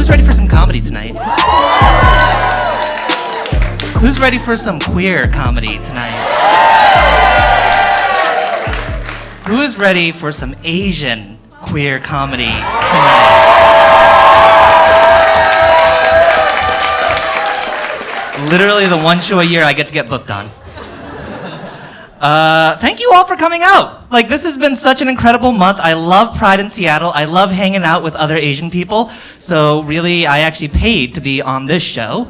Who's ready for some comedy tonight? Who's ready for some queer comedy tonight? Who is ready for some Asian queer comedy tonight? Literally the one show a year I get to get booked on. Thank you all for coming out. Like, this has been such an incredible month. I love Pride in Seattle. I love hanging out with other Asian people. So really, I actually paid to be on this show.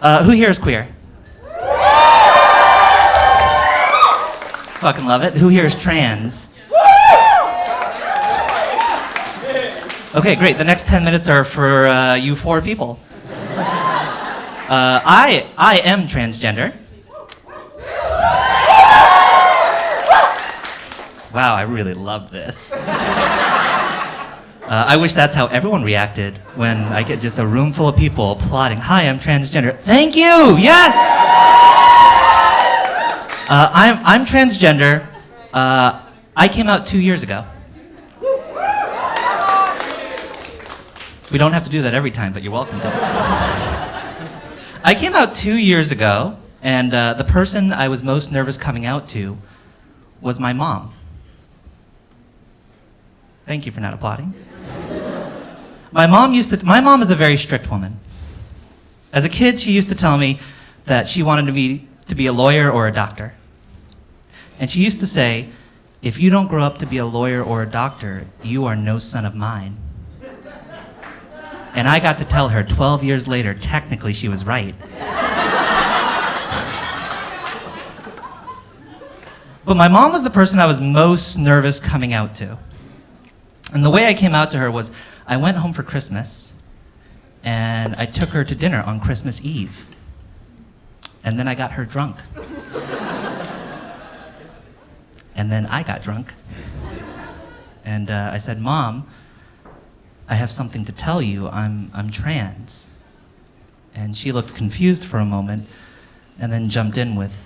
Who here is queer? Fucking love it. Who here is trans? Okay, great. The next 10 minutes are for you 4 people. I am transgender. Wow, I really love this. I wish that's how everyone reacted when I get just a room full of people applauding. Hi, I'm transgender. Thank you, yes! I'm transgender. I came out 2 years ago. We don't have to do that every time, but you're welcome to. I came out 2 years ago, and the person I was most nervous coming out to was my mom. Thank you for not applauding. My mom is a very strict woman. As a kid, she used to tell me that she wanted me to be a lawyer or a doctor. And she used to say, if you don't grow up to be a lawyer or a doctor, you are no son of mine. And I got to tell her 12 years later, technically she was right. But my mom was the person I was most nervous coming out to. And the way I came out to her was, I went home for Christmas, and I took her to dinner on Christmas Eve. And then I got her drunk. And then I got drunk. And I said, Mom, I have something to tell you. I'm trans. And she looked confused for a moment, and then jumped in with,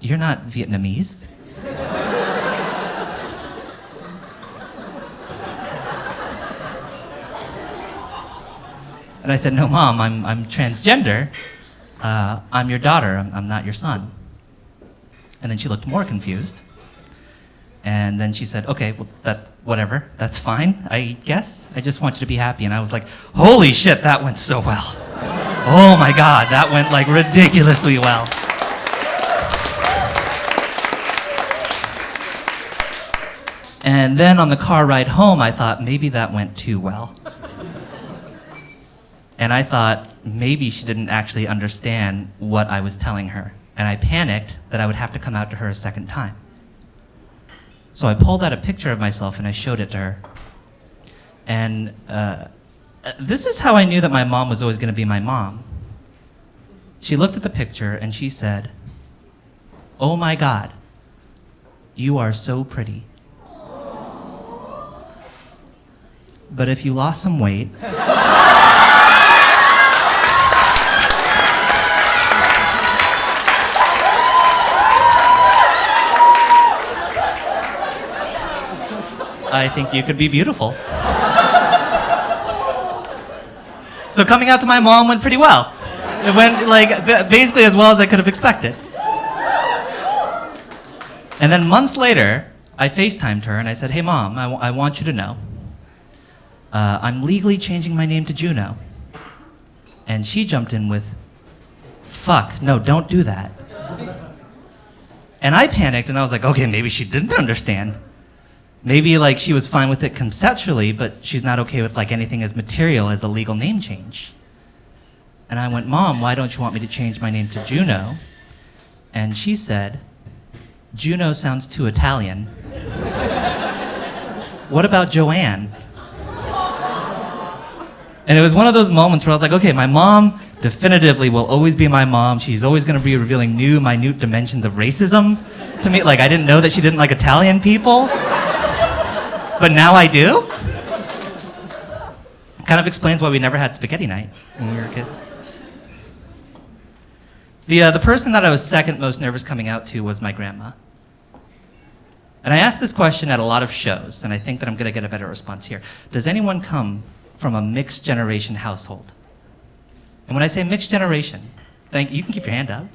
you're not Vietnamese? And I said, no, Mom, I'm transgender. I'm your daughter, I'm not your son. And then she looked more confused. And then she said, okay, well, whatever, that's fine, I guess. I just want you to be happy. And I was like, holy shit, that went so well. Oh my God, that went like ridiculously well. And then on the car ride home, I thought maybe that went too well. And I thought maybe she didn't actually understand what I was telling her. And I panicked that I would have to come out to her a second time. So I pulled out a picture of myself and I showed it to her. And this is how I knew that my mom was always going to be my mom. She looked at the picture and she said, oh my God, you are so pretty. But if you lost some weight, I think you could be beautiful. So coming out to my mom went pretty well. It went like basically as well as I could have expected. And then months later, I FaceTimed her and I said, hey Mom, I want you to know, I'm legally changing my name to Juno. And she jumped in with, fuck, no, don't do that. And I panicked and I was like, okay, maybe she didn't understand. Maybe like she was fine with it conceptually, but she's not okay with like anything as material as a legal name change. And I went, Mom, why don't you want me to change my name to Juno? And she said, Juno sounds too Italian. What about Joanne? And it was one of those moments where I was like, okay, my mom definitively will always be my mom. She's always gonna be revealing new, minute dimensions of racism to me. Like, I didn't know that she didn't like Italian people. But now I do? Kind of explains why we never had spaghetti night when we were kids. The person that I was second most nervous coming out to was my grandma. And I asked this question at a lot of shows, and I think that I'm gonna get a better response here. Does anyone come from a mixed generation household. And when I say mixed generation, you can keep your hand up.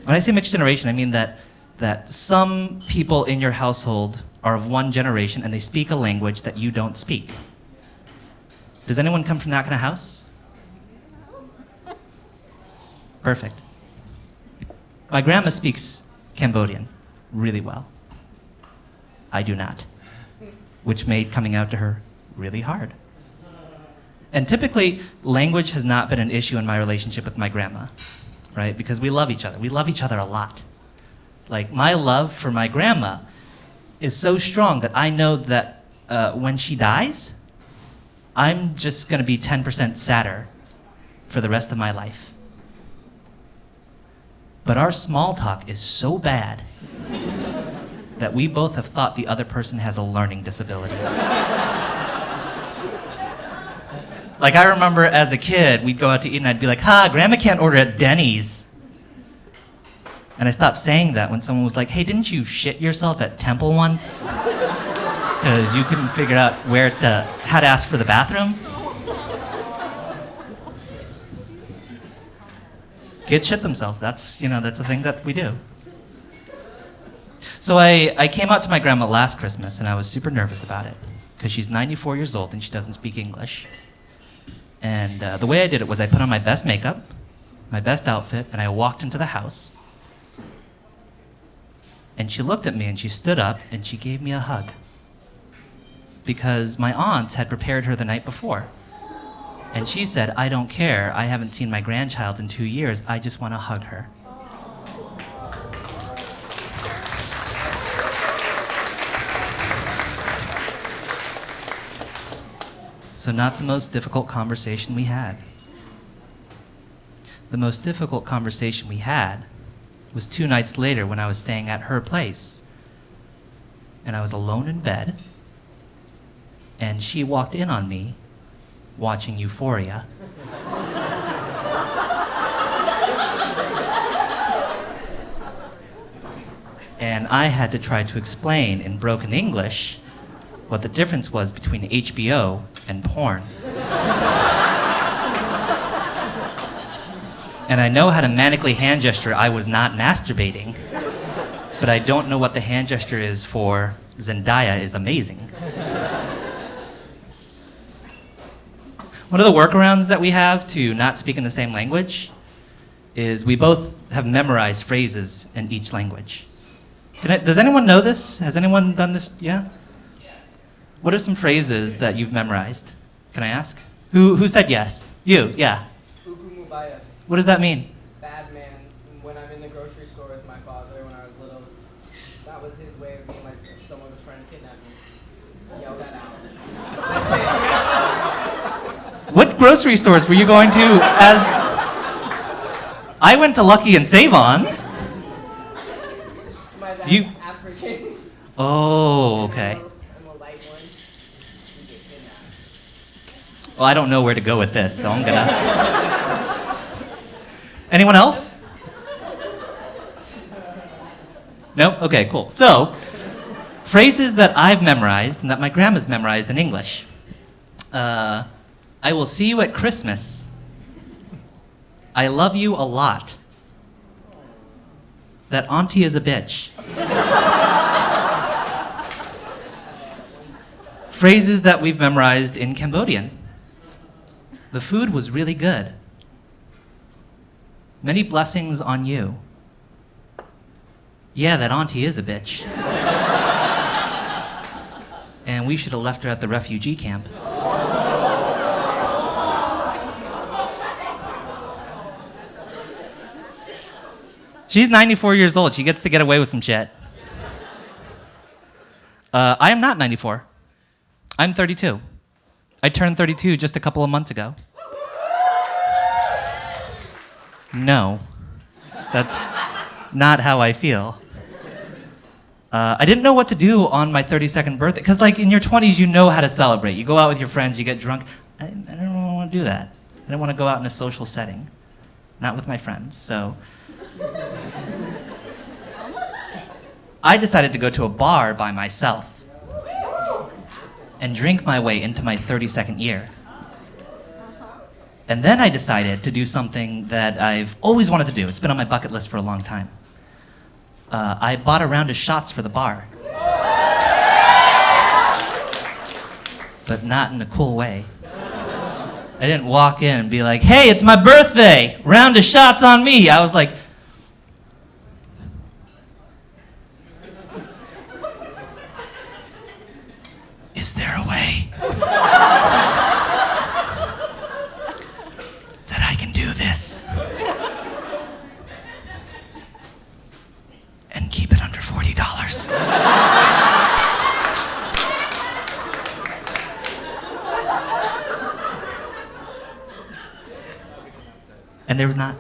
When I say mixed generation, I mean that some people in your household are of one generation and they speak a language that you don't speak. Does anyone come from that kind of house? Perfect. My grandma speaks Cambodian really well. I do not, which made coming out to her really hard. And typically, language has not been an issue in my relationship with my grandma, right? Because we love each other. We love each other a lot. Like, my love for my grandma is so strong that I know that when she dies, I'm just gonna be 10% sadder for the rest of my life. But our small talk is so bad that we both have thought the other person has a learning disability. Like, I remember as a kid, we'd go out to eat and I'd be like, Grandma can't order at Denny's. And I stopped saying that when someone was like, hey, didn't you shit yourself at Temple once? Because you couldn't figure out how to ask for the bathroom? Kids shit themselves. That's a thing that we do. So I came out to my grandma last Christmas and I was super nervous about it because she's 94 years old and she doesn't speak English. And the way I did it was I put on my best makeup, my best outfit, and I walked into the house. And she looked at me and she stood up and she gave me a hug. Because my aunts had prepared her the night before. And she said, I don't care, I haven't seen my grandchild in 2 years, I just want to hug her. So not the most difficult conversation we had. The most difficult conversation we had was 2 nights later when I was staying at her place. And I was alone in bed, and she walked in on me watching Euphoria. And I had to try to explain in broken English what the difference was between HBO and porn. And I know how to manically hand gesture I was not masturbating, but I don't know what the hand gesture is for Zendaya is amazing. One of the workarounds that we have to not speak in the same language is we both have memorized phrases in each language. Does anyone know this? Has anyone done this? Yeah? What are some phrases that you've memorized? Can I ask? Who said yes? You, yeah. Ukumubaya. What does that mean? Bad man. When I'm in the grocery store with my father when I was little, that was his way of being like, if someone was trying to kidnap me, yell that out. What grocery stores were you going to as... I went to Lucky and Save-On's. My dad's African. Oh, okay. I'm a light one. You get kidnapped. Well, I don't know where to go with this, so I'm gonna... Anyone else? No? Okay, cool. So, phrases that I've memorized and that my grandma's memorized in English. I will see you at Christmas. I love you a lot. That auntie is a bitch. Phrases that we've memorized in Cambodian. The food was really good. Many blessings on you. Yeah, that auntie is a bitch. And we should have left her at the refugee camp. She's 94 years old. She gets to get away with some shit. I am not 94. I'm 32. I turned 32 just a couple of months ago. No, that's not how I feel. I didn't know what to do on my 32nd birthday, because like in your 20s, you know how to celebrate. You go out with your friends, you get drunk. I don't want to do that. I don't want to go out in a social setting, not with my friends. So I decided to go to a bar by myself. and drink my way into my 32nd year. And then I decided to do something that I've always wanted to do. It's been on my bucket list for a long time. I bought a round of shots for the bar. But not in a cool way. I didn't walk in and be like, hey, it's my birthday, round of shots on me. I was like, is there a way that I can do this and keep it under $40? And there was not.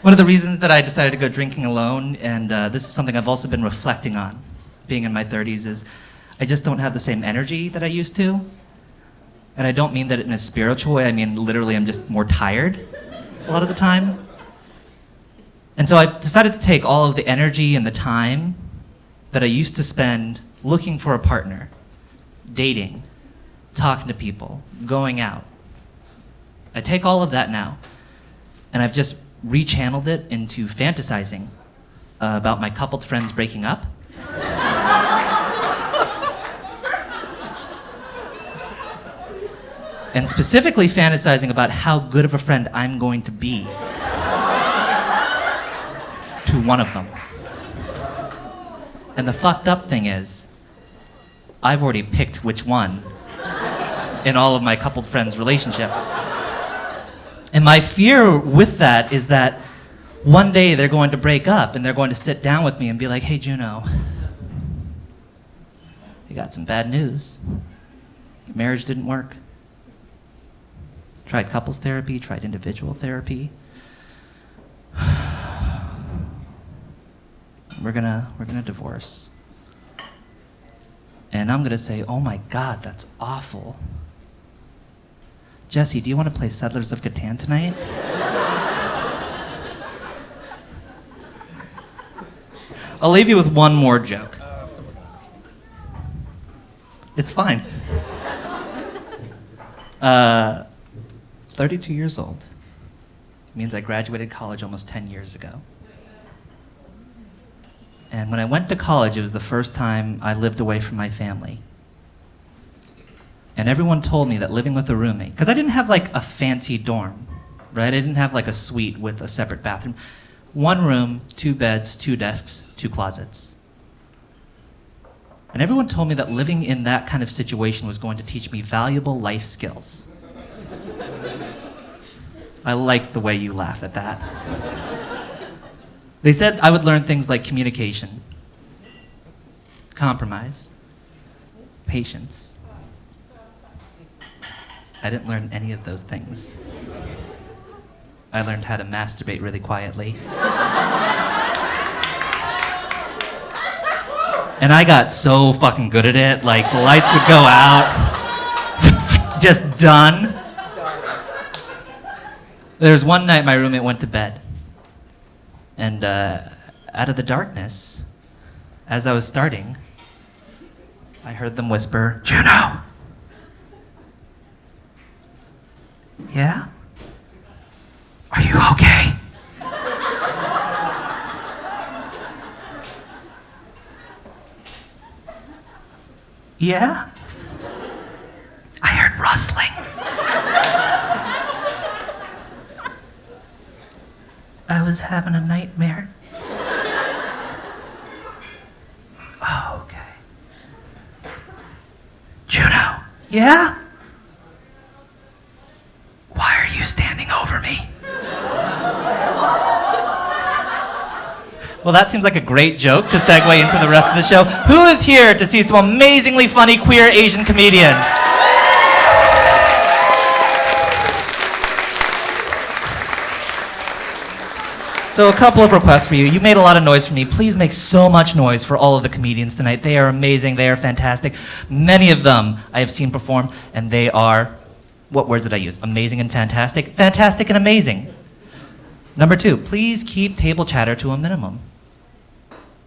One of the reasons that I decided to go drinking alone, and this is something I've also been reflecting on, being in my 30s, is I just don't have the same energy that I used to. And I don't mean that in a spiritual way, I mean literally I'm just more tired a lot of the time. And so I've decided to take all of the energy and the time that I used to spend looking for a partner, dating, talking to people, going out. I take all of that now, and I've just rechanneled it into fantasizing about my coupled friends breaking up. And specifically fantasizing about how good of a friend I'm going to be to one of them. And the fucked up thing is, I've already picked which one in all of my coupled friends' relationships. And my fear with that is that one day they're going to break up and they're going to sit down with me and be like, hey, Juno, you got some bad news. Marriage didn't work. Tried couples therapy, tried individual therapy. We're gonna divorce. And I'm gonna say, oh my God, that's awful. Jesse, do you want to play Settlers of Catan tonight? I'll leave you with one more joke. It's fine. 32 years old. Means I graduated college almost 10 years ago. And when I went to college, it was the first time I lived away from my family. And everyone told me that living with a roommate, because I didn't have like a fancy dorm, right? I didn't have like a suite with a separate bathroom. One room, 2 beds, 2 desks, 2 closets. And everyone told me that living in that kind of situation was going to teach me valuable life skills. I like the way you laugh at that. They said I would learn things like communication, compromise, patience. I didn't learn any of those things. I learned how to masturbate really quietly. And I got so fucking good at it, like the lights would go out, just done. There was one night my roommate went to bed, and out of the darkness, as I was starting, I heard them whisper, Juno! Yeah? Are you okay? Yeah? I heard rustling. I was having a nightmare. Oh, okay. Juno. Yeah? Why are you standing over me? Well, that seems like a great joke to segue into the rest of the show. Who is here to see some amazingly funny queer Asian comedians? So a couple of requests for you. You made a lot of noise for me. Please make so much noise for all of the comedians tonight. They are amazing. They are fantastic. Many of them I have seen perform, and they are, what words did I use? Amazing and fantastic? Fantastic and amazing. Number 2, please keep table chatter to a minimum.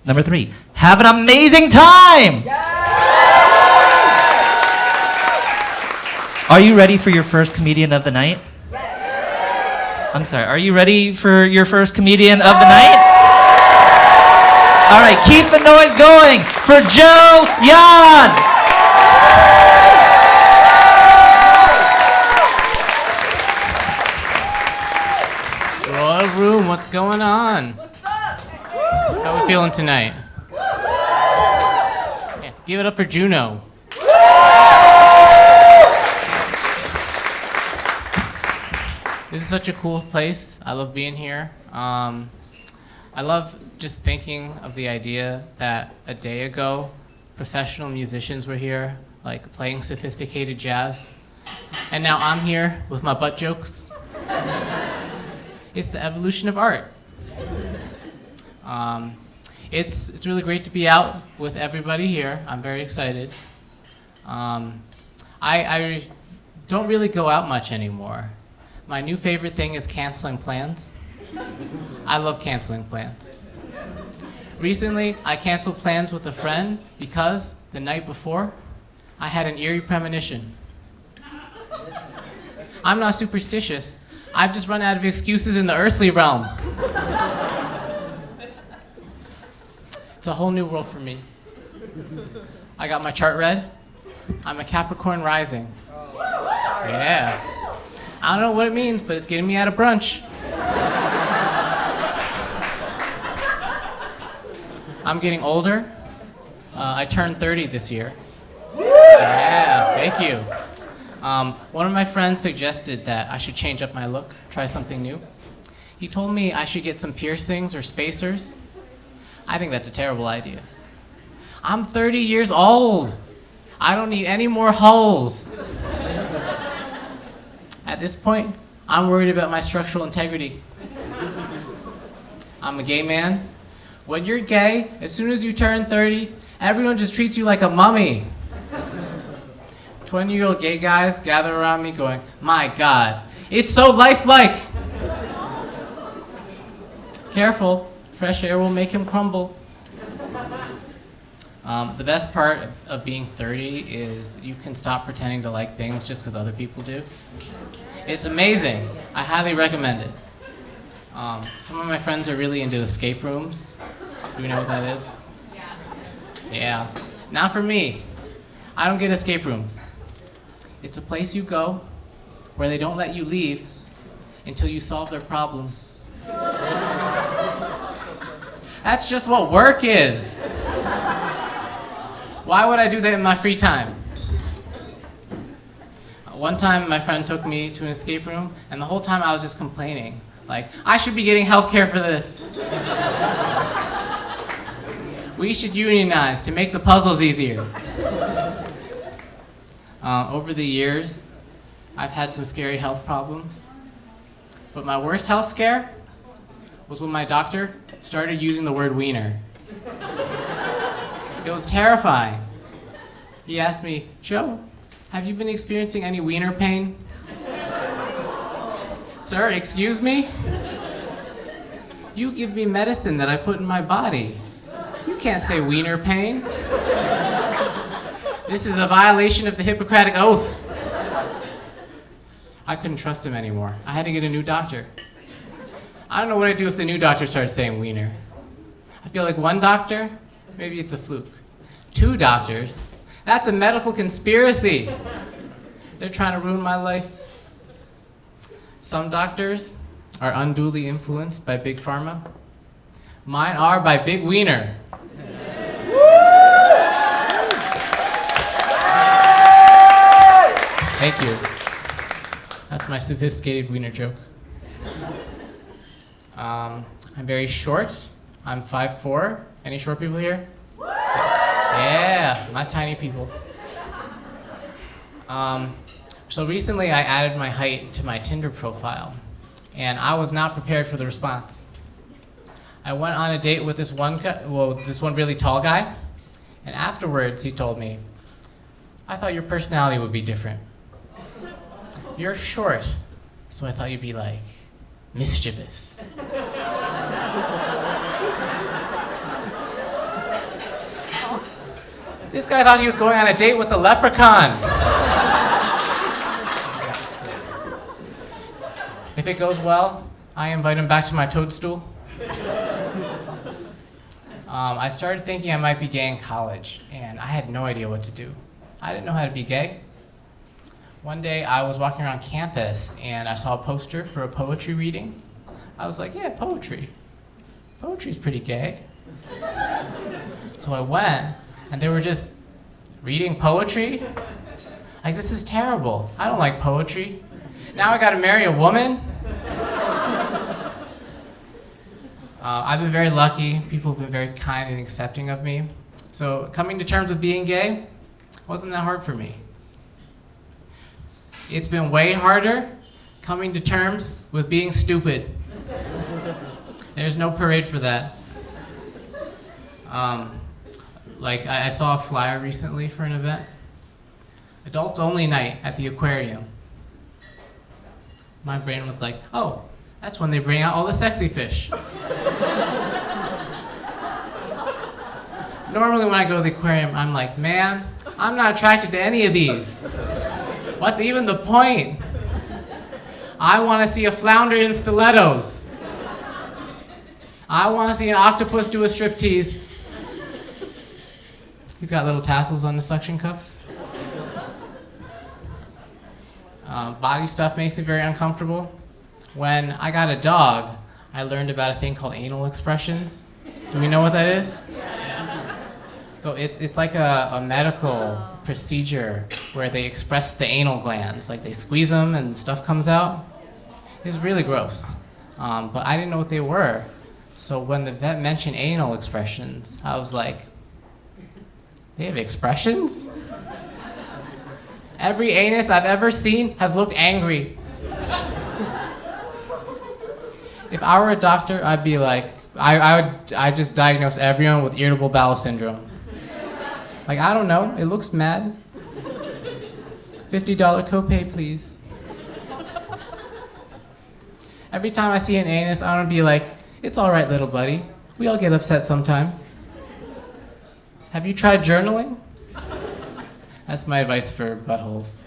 Number 3, have an amazing time! Are you ready for your first comedian of the night? I'm sorry, are you ready for your first comedian of the night? All right, keep the noise going for Joe Yan! Royal Room, what's going on? What's up? How we feeling tonight? Yeah, give it up for Juno. This is such a cool place. I love being here. I love just thinking of the idea that a day ago, professional musicians were here, like playing sophisticated jazz. And now I'm here with my butt jokes. It's the evolution of art. It's really great to be out with everybody here. I'm very excited. I don't really go out much anymore. My new favorite thing is canceling plans. I love canceling plans. Recently, I canceled plans with a friend because the night before, I had an eerie premonition. I'm not superstitious. I've just run out of excuses in the earthly realm. It's a whole new world for me. I got my chart read. I'm a Capricorn rising. Yeah. I don't know what it means, but it's getting me out of brunch. I'm getting older. I turned 30 this year. Yeah, thank you. One of my friends suggested that I should change up my look, try something new. He told me I should get some piercings or spacers. I think that's a terrible idea. I'm 30 years old. I don't need any more holes. At this point, I'm worried about my structural integrity. I'm a gay man. When you're gay, as soon as you turn 30, everyone just treats you like a mummy. 20-year-old gay guys gather around me going, "My God, it's so lifelike." Careful, fresh air will make him crumble. The best part of being 30 is you can stop pretending to like things just because other people do. It's amazing. I highly recommend it. Some of my friends are really into escape rooms. Do you know what that is? Yeah. Not for me. I don't get escape rooms. It's a place you go where they don't let you leave until you solve their problems. That's just what work is. Why would I do that in my free time? One time my friend took me to an escape room, and the whole time I was just complaining. Like, I should be getting health care for this. We should unionize to make the puzzles easier. Over the years, I've had some scary health problems. But my worst health scare was when my doctor started using the word wiener. It was terrifying. He asked me, "Joe, have you been experiencing any wiener pain?" "Sir, excuse me? You give me medicine that I put in my body. You can't say wiener pain. This is a violation of the Hippocratic Oath." I couldn't trust him anymore. I had to get a new doctor. I don't know what I'd do if the new doctor started saying wiener. I feel like one doctor, maybe it's a fluke. 2 doctors, that's a medical conspiracy. They're trying to ruin my life. Some doctors are unduly influenced by Big Pharma. Mine are by Big Wiener. Thank you. That's my sophisticated wiener joke. I'm very short. I'm 5'4". Any short people here? Yeah, not tiny people. So recently I added my height to my Tinder profile, and I was not prepared for the response. I went on a date with this one really tall guy, and afterwards he told me, "I thought your personality would be different. You're short, so I thought you'd be like mischievous." This guy thought he was going on a date with a leprechaun. If it goes well, I invite him back to my toadstool. I started thinking I might be gay in college, and I had no idea what to do. I didn't know how to be gay. One day I was walking around campus and I saw a poster for a poetry reading. I was like, yeah, poetry. Poetry's pretty gay. So I went, and they were just reading poetry. Like, this is terrible. I don't like poetry. Now I gotta marry a woman? I've been very lucky. People have been very kind and accepting of me. So coming to terms with being gay wasn't that hard for me. It's been way harder coming to terms with being stupid. There's no parade for that. I saw a flyer recently for an event. Adults only night at the aquarium. My brain was like, oh, that's when they bring out all the sexy fish. Normally when I go to the aquarium, I'm like, man, I'm not attracted to any of these. What's even the point? I want to see a flounder in stilettos. I want to see an octopus do a striptease. He's got little tassels on the suction cups. Body stuff makes me very uncomfortable. When I got a dog, I learned about a thing called anal expressions. Do we know what that is? So it's like a medical procedure where they express the anal glands, like they squeeze them and stuff comes out. It's really gross, but I didn't know what they were. So when the vet mentioned anal expressions, I was like, they have expressions? Every anus I've ever seen has looked angry. If I were a doctor, I'd be like, I'd just diagnose everyone with irritable bowel syndrome. Like, I don't know, it looks mad. $50 copay, please. Every time I see an anus, I want to be like, it's all right, little buddy. We all get upset sometimes. Have you tried journaling? That's my advice for buttholes.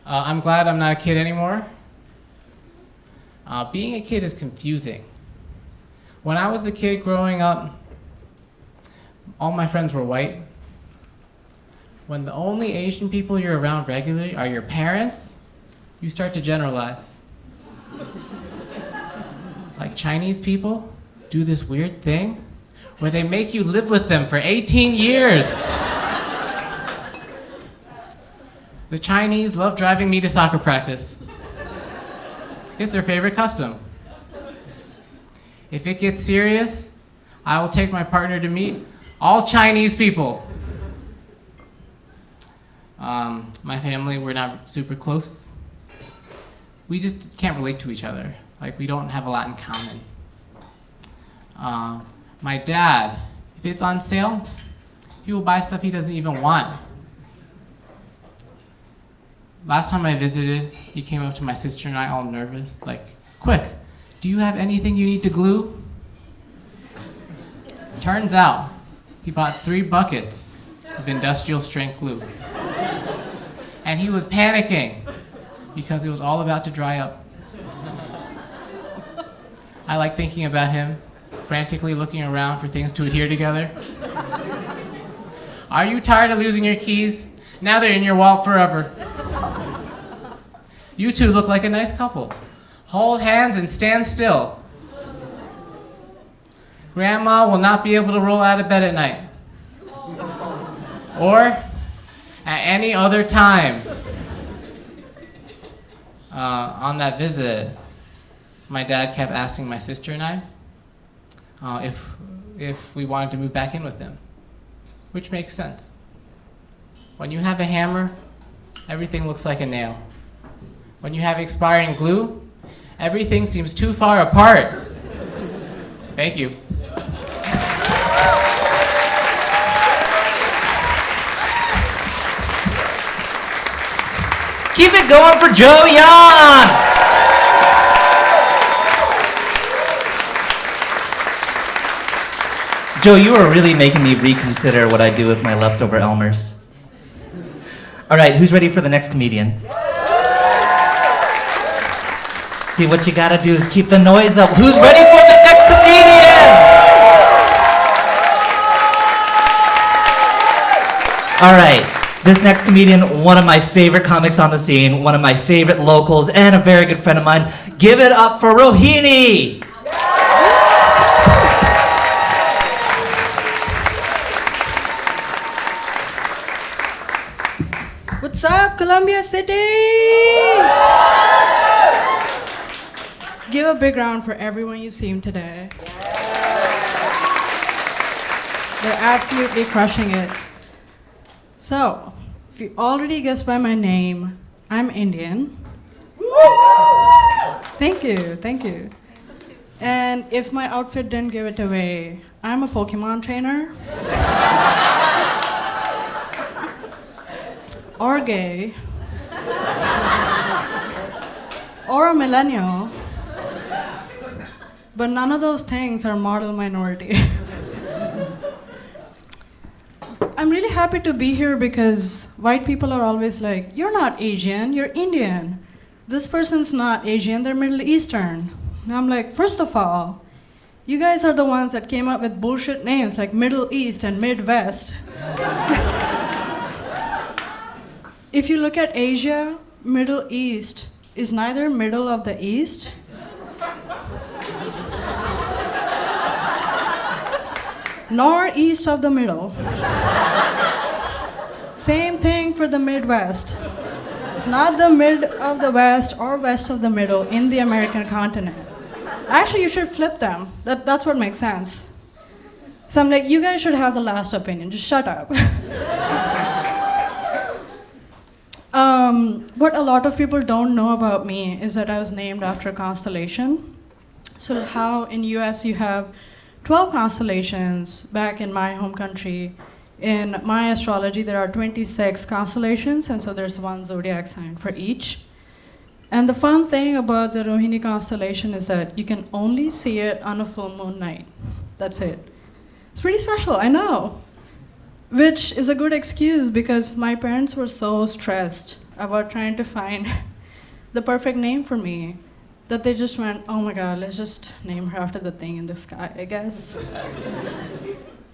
I'm glad I'm not a kid anymore. Being a kid is confusing. When I was a kid growing up, all my friends were white. When the only Asian people you're around regularly are your parents, you start to generalize. Like, Chinese people do this weird thing where they make you live with them for 18 years. The Chinese love driving me to soccer practice. It's their favorite custom. If it gets serious, I will take my partner to meet all Chinese people. My family, we're not super close. We just can't relate to each other. Like, we don't have a lot in common. My dad, if it's on sale, he will buy stuff he doesn't even want. Last time I visited, he came up to my sister and I all nervous, like, quick, do you have anything you need to glue? Turns out, he bought 3 buckets of industrial strength glue. And he was panicking because it was all about to dry up. I like thinking about him, frantically looking around for things to adhere together. Are you tired of losing your keys? Now they're in your wallet forever. You two look like a nice couple. Hold hands and stand still. Grandma will not be able to roll out of bed at night. Or at any other time. On that visit, my dad kept asking my sister and I if we wanted to move back in with him, which makes sense. When you have a hammer, everything looks like a nail. When you have expiring glue, everything seems too far apart. Thank you. Keep it going for Joe Young! Joe, you are really making me reconsider what I do with my leftover Elmers. All right, who's ready for the next comedian? See, what you gotta do is keep the noise up. Who's ready for the next comedian? All right, this next comedian, one of my favorite comics on the scene, one of my favorite locals, and a very good friend of mine. Give it up for Rohini! What's up, Columbia City? Give a big round for everyone you've seen today. They're absolutely crushing it. So, if you already guessed by my name, I'm Indian. Thank you, thank you. And if my outfit didn't give it away, I'm a Pokemon trainer. Or gay. Or a millennial. But none of those things are model minority. I'm really happy to be here because white people are always like, you're not Asian, you're Indian. This person's not Asian, they're Middle Eastern. And I'm like, first of all, you guys are the ones that came up with bullshit names like Middle East and Midwest. If you look at Asia, Middle East is neither middle of the East nor east of the middle. Same thing for the Midwest. It's not the mid of the West or west of the middle in the American continent. Actually, you should flip them. That's what makes sense. So I'm like, you guys should have the last opinion. Just shut up. What a lot of people don't know about me is that I was named after a constellation. So how in US you have 12 constellations, back in my home country, in my astrology there are 26 constellations, and so there's one zodiac sign for each. And the fun thing about the Rohini constellation is that you can only see it on a full moon night. That's it. It's pretty special, I know. Which is a good excuse because my parents were so stressed about trying to find the perfect name for me that they just went, oh my God, let's just name her after the thing in the sky, I guess.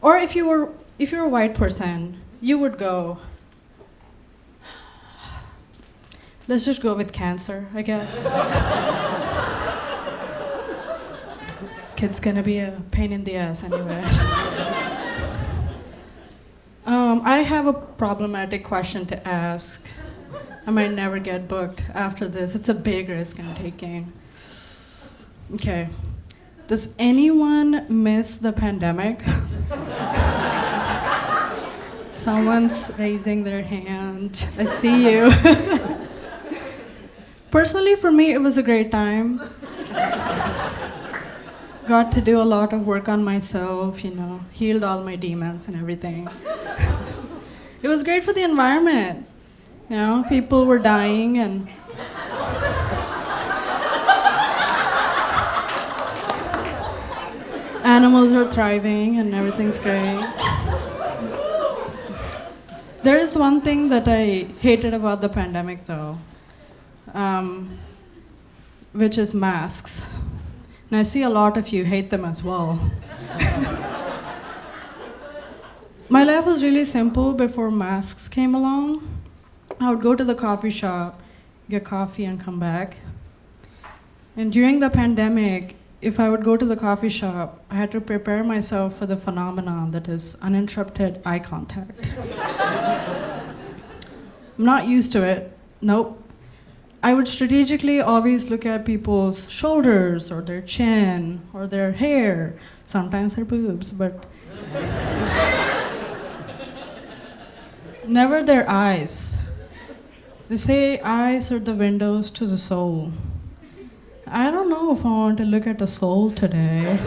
Or if you're a white person, you would go, let's just go with Cancer, I guess. Kid's gonna be a pain in the ass anyway. I have a problematic question to ask. I might never get booked after this. It's a big risk I'm taking. Okay. Does anyone miss the pandemic? Someone's raising their hand. I see you. Personally, for me, it was a great time. Got to do a lot of work on myself, healed all my demons and everything. It was great for the environment. People were dying and animals are thriving and everything's great. There is one thing that I hated about the pandemic though, which is masks. And I see a lot of you hate them as well. My life was really simple before masks came along. I would go to the coffee shop, get coffee, and come back. And during the pandemic, if I would go to the coffee shop, I had to prepare myself for the phenomenon that is uninterrupted eye contact. I'm not used to it. Nope. I would strategically always look at people's shoulders or their chin or their hair, sometimes their boobs, but never their eyes. They say eyes are the windows to the soul. I don't know if I want to look at the soul today.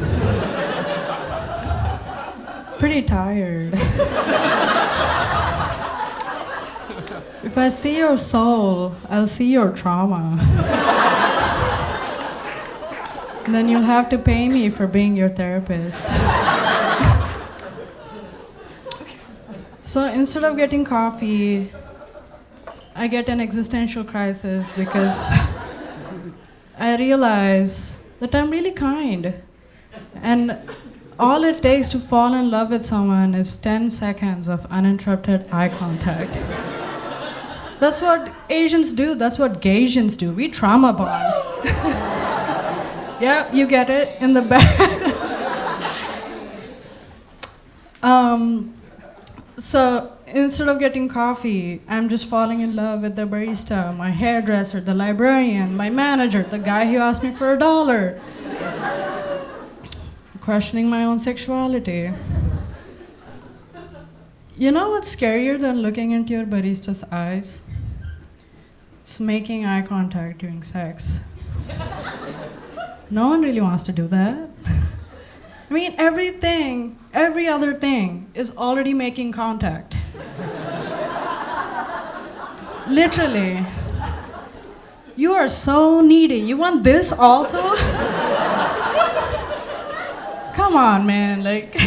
Pretty tired. If I see your soul, I'll see your trauma. Then you'll have to pay me for being your therapist. So instead of getting coffee, I get an existential crisis because I realize that I'm really kind. And all it takes to fall in love with someone is 10 seconds of uninterrupted eye contact. That's what Asians do, that's what Gaysians do. We trauma bond. Yeah, you get it in the back. So instead of getting coffee, I'm just falling in love with the barista, my hairdresser, the librarian, my manager, the guy who asked me for $1. Questioning my own sexuality. You know what's scarier than looking into your barista's eyes? It's making eye contact during sex. No one really wants to do that. I mean, every other thing is already making contact. Literally. You are so needy. You want this also? Come on, man. Like,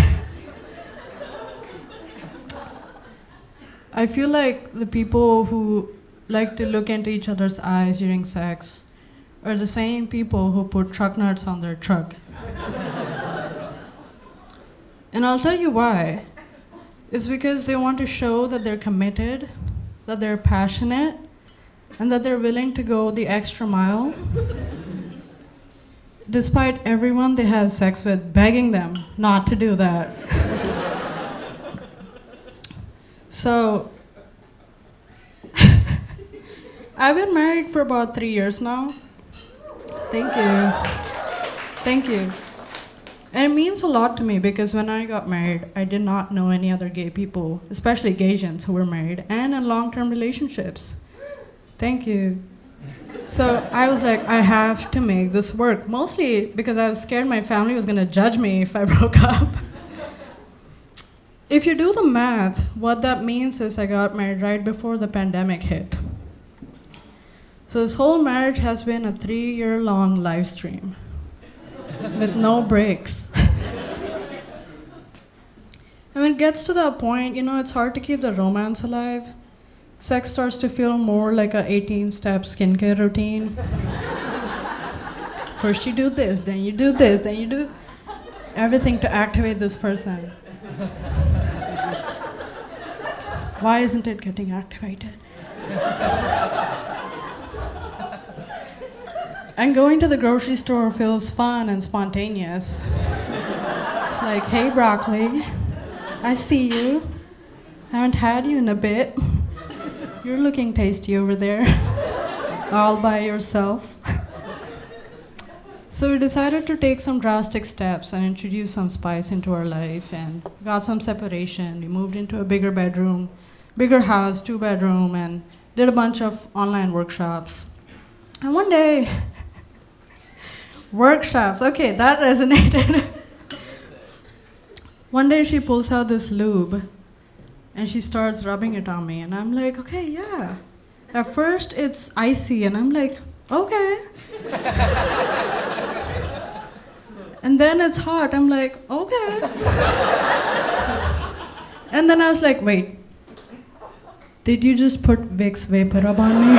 I feel like the people who like to look into each other's eyes during sex are the same people who put truck nuts on their truck. And I'll tell you why. It's because they want to show that they're committed, that they're passionate, and that they're willing to go the extra mile, despite everyone they have sex with begging them not to do that. So, I've been married for about 3 years now. Thank you. Thank you. And it means a lot to me because when I got married, I did not know any other gay people, especially Gaysians who were married and in long-term relationships. Thank you. So I was like, I have to make this work, mostly because I was scared my family was gonna judge me if I broke up. If you do the math, what that means is I got married right before the pandemic hit. So this whole marriage has been a 3-year-long live stream with no breaks. And when it gets to that point, it's hard to keep the romance alive. Sex starts to feel more like a 18-step skincare routine. First you do this, then you do this, then you do everything to activate this person. Why isn't it getting activated? And going to the grocery store feels fun and spontaneous. It's like, hey, broccoli, I see you. Haven't had you in a bit. You're looking tasty over there, all by yourself. So we decided to take some drastic steps and introduce some spice into our life and got some separation. We moved into a bigger bedroom, bigger house, 2-bedroom, and did a bunch of online workshops. And one day, workshops, okay, that resonated. One day she pulls out this lube and she starts rubbing it on me, and I'm like, okay, yeah. At first it's icy, and I'm like, okay. And then it's hot, I'm like, okay. And then I was like, wait, did you just put Vicks Vapor Rub on me?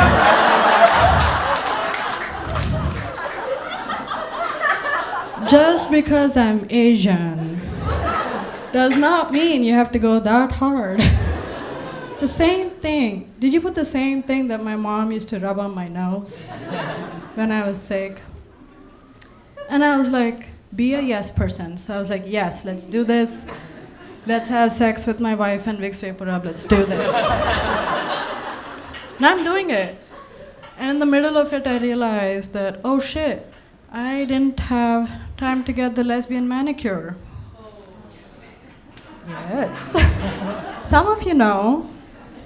Just because I'm Asian does not mean you have to go that hard. It's the same thing. Did you put the same thing that my mom used to rub on my nose when I was sick? And I was like, be a yes person. So I was like, yes, let's do this. Let's have sex with my wife and Vicks Vapor Rub. Let's do this. And I'm doing it. And in the middle of it, I realized that, oh shit, I didn't have time to get the lesbian manicure. Yes. Some of you know.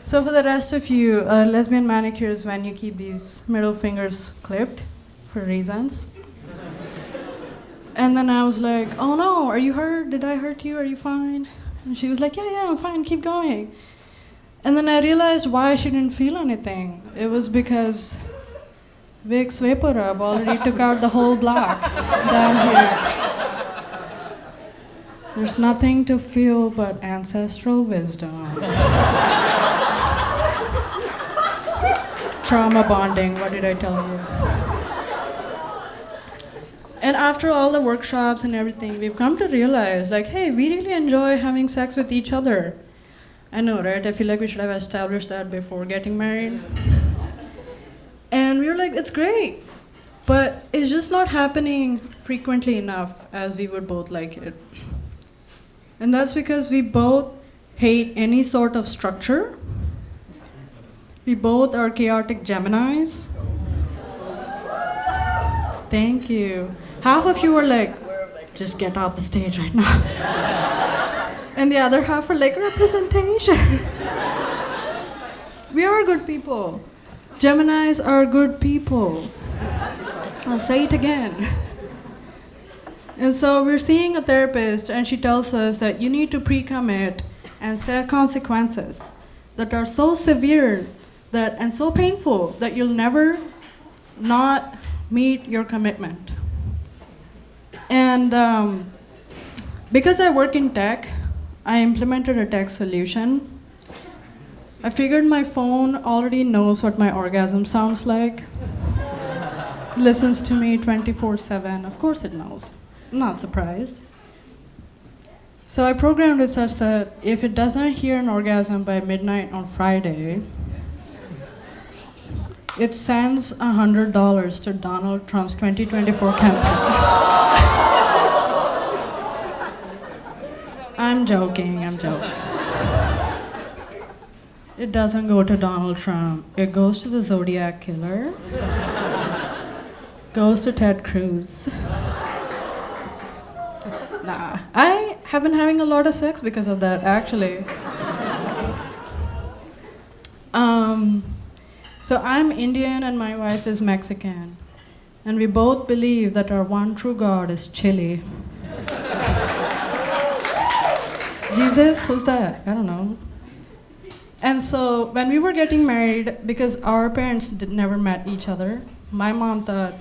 So for the rest of you, lesbian manicure is when you keep these middle fingers clipped for reasons. And then I was like, oh no, are you hurt? Did I hurt you? Are you fine? And she was like, yeah, I'm fine, keep going. And then I realized why she didn't feel anything. It was because Vicks Vapor Rub already took out the whole block down here. There's nothing to feel but ancestral wisdom. Trauma bonding, what did I tell you? And after all the workshops and everything, we've come to realize, like, hey, we really enjoy having sex with each other. I know, right? I feel like we should have established that before getting married. And we were like, it's great, but it's just not happening frequently enough as we would both like it. And that's because we both hate any sort of structure. We both are chaotic Geminis. Thank you. Half of you are like, just get off the stage right now. And the other half are like, representation. We are good people. Geminis are good people. I'll say it again. And so we're seeing a therapist, and she tells us that you need to pre-commit and set consequences that are so severe and so painful that you'll never not meet your commitment. And because I work in tech, I implemented a tech solution. I figured my phone already knows what my orgasm sounds like. Listens to me 24/7. Of course it knows. I'm not surprised. So I programmed it such that if it doesn't hear an orgasm by midnight on Friday, it sends $100 to Donald Trump's 2024 campaign. I'm joking. It doesn't go to Donald Trump. It goes to the Zodiac Killer. Goes to Ted Cruz. Nah, I have been having a lot of sex because of that, actually. So I'm Indian and my wife is Mexican. And we both believe that our one true God is chili. Jesus, who's that? I don't know. And so when we were getting married, because our parents never met each other, my mom thought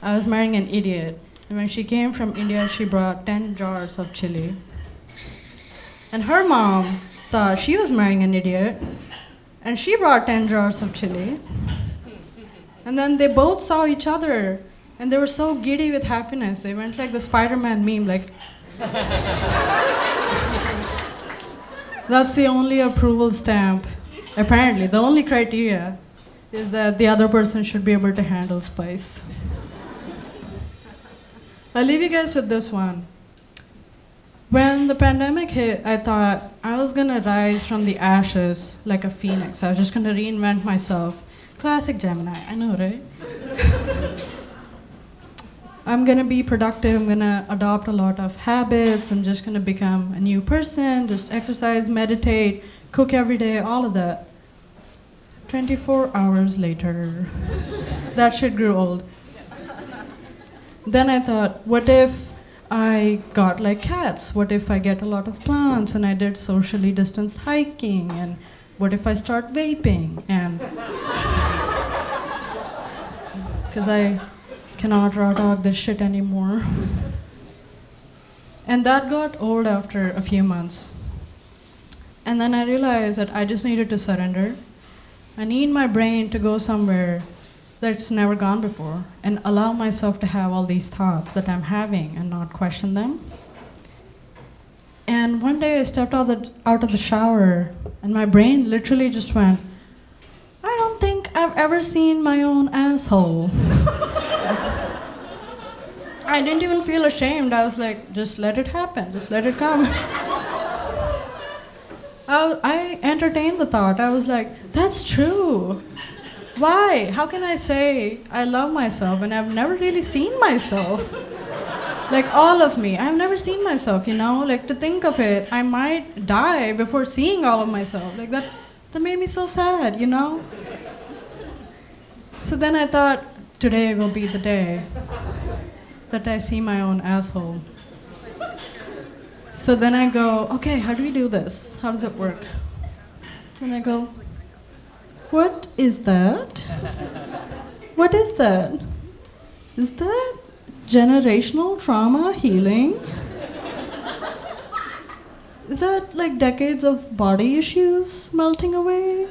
I was marrying an idiot. And when she came from India, she brought 10 jars of chili. And her mom thought she was marrying an idiot, and she brought 10 jars of chili. And then they both saw each other, and they were so giddy with happiness. They went like the Spider-Man meme, like. That's the only approval stamp. Apparently, the only criteria is that the other person should be able to handle spice. I'll leave you guys with this one. When the pandemic hit, I thought I was gonna rise from the ashes like a phoenix. I was just gonna reinvent myself. Classic Gemini, I know, right? I'm gonna be productive, I'm gonna adopt a lot of habits, I'm just gonna become a new person, just exercise, meditate, cook every day, all of that. 24 hours later, that shit grew old. Then I thought, what if I got like cats? What if I get a lot of plants and I did socially distanced hiking? And what if I start vaping? And because I cannot raw dog this shit anymore. And that got old after a few months. And then I realized that I just needed to surrender. I need my brain to go somewhere that's never gone before and allow myself to have all these thoughts that I'm having and not question them. And one day I stepped out of the shower and my brain literally just went, I don't think I've ever seen my own asshole. I didn't even feel ashamed. I was like, just let it happen, just let it come. I entertained the thought. I was like, that's true. Why? How can I say I love myself when I've never really seen myself? Like all of me. I've never seen myself, you know? Like to think of it, I might die before seeing all of myself. Like that made me so sad, you know? So then I thought, today will be the day that I see my own asshole. So then I go, okay, how do we do this? How does it work? Then I go, what is that? What is that? Is that generational trauma healing? Is that like decades of body issues melting away?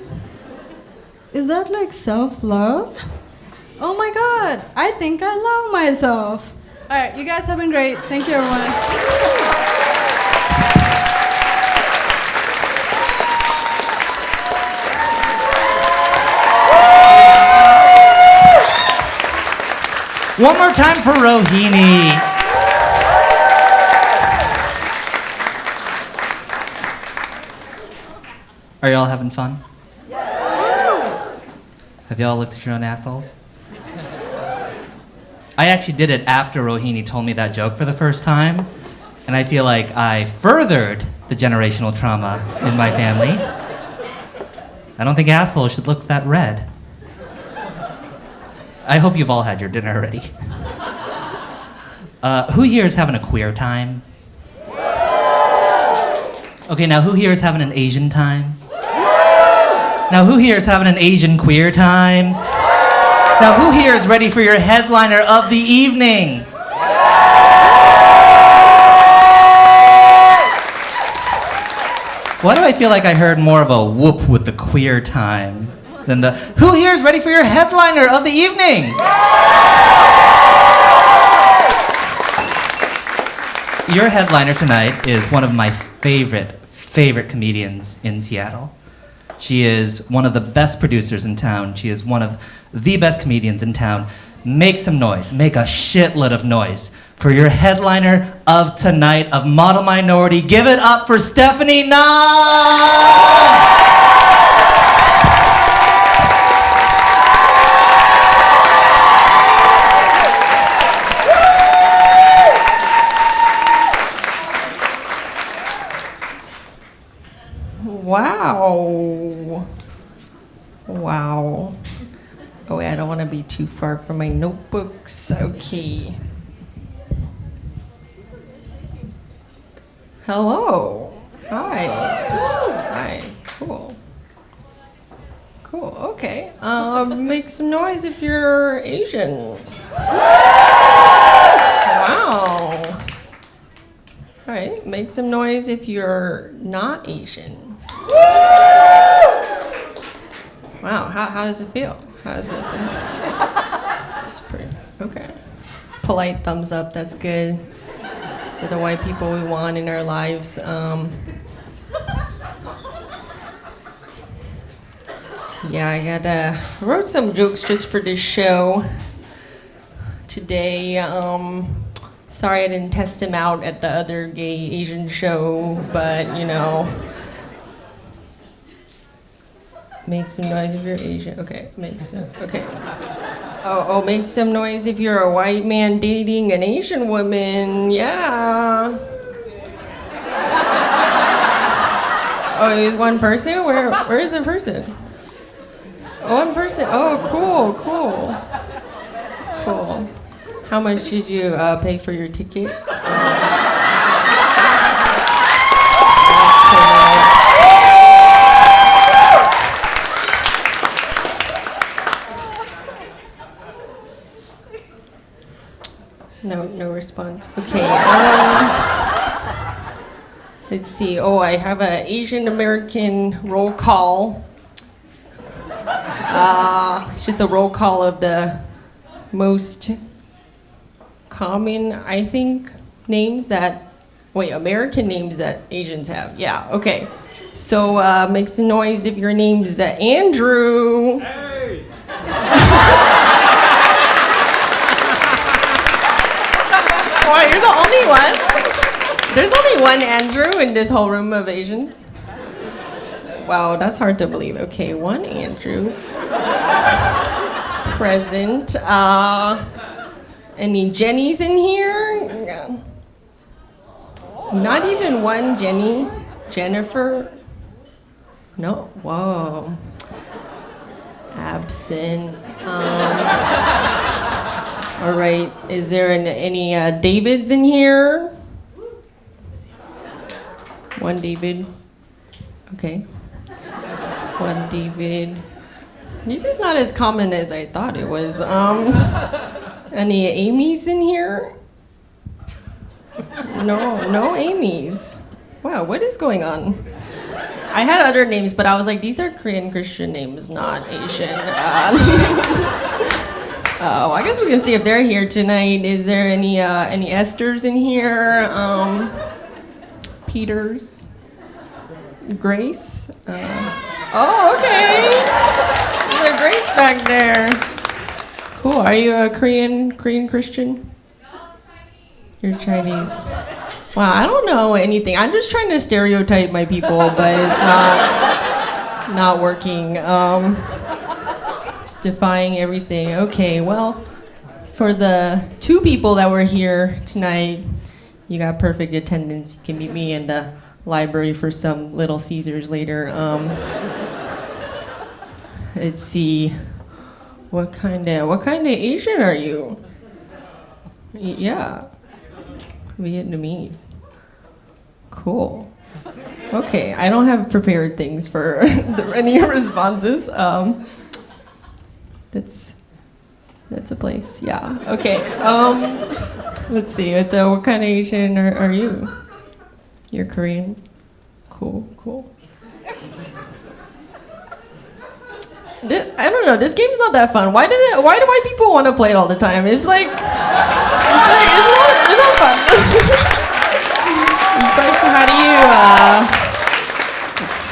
Is that like self-love? Oh my God, I think I love myself. All right, you guys have been great. Thank you, everyone. One more time for Rohini. Are y'all having fun? Have y'all looked at your own assholes? I actually did it after Rohini told me that joke for the first time, and I feel like I furthered the generational trauma in my family. I don't think assholes should look that red. I hope you've all had your dinner already. Who here is having a queer time? Okay, now who here is having an Asian time? Now who here is having an Asian queer time? Now who here is ready for your headliner of the evening? Why do I feel like I heard more of a whoop with the queer time than the who here is ready for your headliner of the evening? Your headliner tonight is one of my favorite comedians in Seattle. She is one of the best producers in town. She is one of the best comedians in town. Make some noise, make a shitload of noise for your headliner of tonight of Model Minority. Give it up for Stephanie Nam! Wow. Wow. Oh, wait, I don't want to be too far from my notebooks. Okay. Hello. Hi. Hi. Cool. Cool. Okay. Make some noise if you're Asian. Wow. All right. Make some noise if you're not Asian. Wow, how does it feel? How does it feel? It's pretty, okay. Polite thumbs up, that's good. So the white people we want in our lives. Yeah, I wrote some jokes just for this show today. Sorry I didn't test them out at the other gay Asian show, but you know. Make some noise if you're Asian. Okay, make some. Okay. Oh, make some noise if you're a white man dating an Asian woman. Yeah. Oh, he's one person? Where is the person? One person. Oh, cool. How much did you pay for your ticket? No response. Okay. Let's see. Oh, I have an Asian American roll call. It's just a roll call of the most common, I think, American names that Asians have. Yeah. Okay. So make some noise if your name's Andrew. Hey. Well, you're the only one. There's only one Andrew in this whole room of Asians. Wow, that's hard to believe. Okay, one Andrew. Present. Any Jennys in here? Not even one Jenny. Jennifer? No. Whoa. Absent. All right. Is there any Davids in here? One David. Okay. One David. This is not as common as I thought it was. Any Amy's in here? No Amy's. Wow, what is going on? I had other names, but I was like, these are Korean Christian names, not Asian. Oh, I guess we can see if they're here tonight. Is there any Esthers in here? Peters? Grace? Oh, okay. There's a Grace back there. Cool. Are you a Korean Christian? You're Chinese. Wow, I don't know anything. I'm just trying to stereotype my people, but it's not working. Just defying everything. Okay, well, for the 2 people that were here tonight, you got perfect attendance. You can meet me in the library for some Little Caesars later. Let's see. What kind of Asian are you? Yeah. Vietnamese. Cool. Okay, I don't have prepared things for any responses. That's a place. Yeah. Okay. Let's see. What kind of Asian are you? You're Korean. Cool. I don't know. This game's not that fun. Why do white people want to play it all the time? It's not fun. It's like,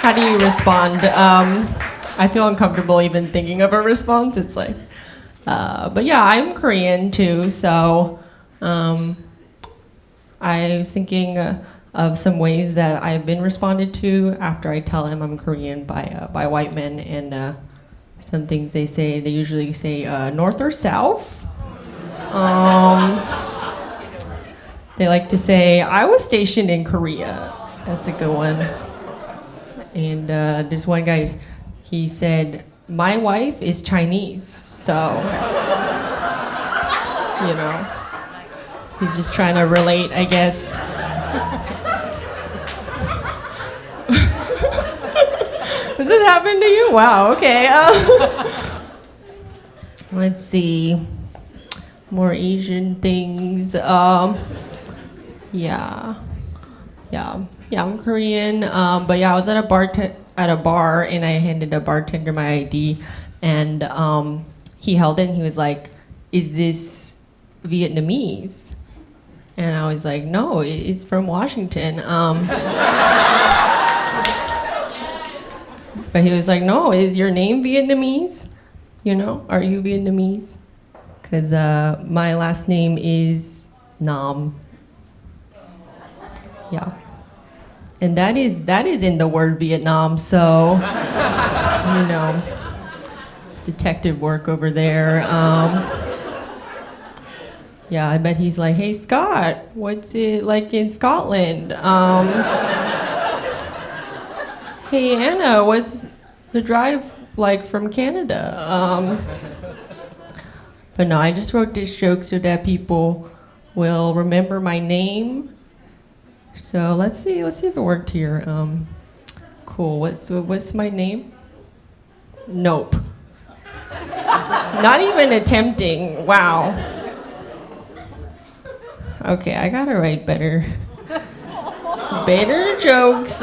how do you respond? I feel uncomfortable even thinking of a response. It's like, but yeah, I'm Korean too. So I was thinking of some ways that I've been responded to after I tell them I'm Korean by white men, and some things they usually say north or south. They like to say, I was stationed in Korea. That's a good one. And there's one guy, he said, my wife is Chinese. So, he's just trying to relate, I guess. Does this happen to you? Wow, okay. Let's see. More Asian things. Yeah, I'm Korean. But yeah, I was at a bar and I handed a bartender my ID, and he held it and he was like, "Is this Vietnamese?" And I was like, "No, it's from Washington." But he was like, "No, is your name Vietnamese? Are you Vietnamese? Because my last name is Nam." Yeah. And that is in the word Vietnam, so, detective work over there. Yeah, I bet he's like, "Hey, Scott, what's it like in Scotland? Hey, Anna, what's the drive like from Canada?" But no, I just wrote this joke so that people will remember my name. So let's see if it worked here. Cool. What's my name? Nope. Not even attempting. Wow. Okay, I gotta write better jokes.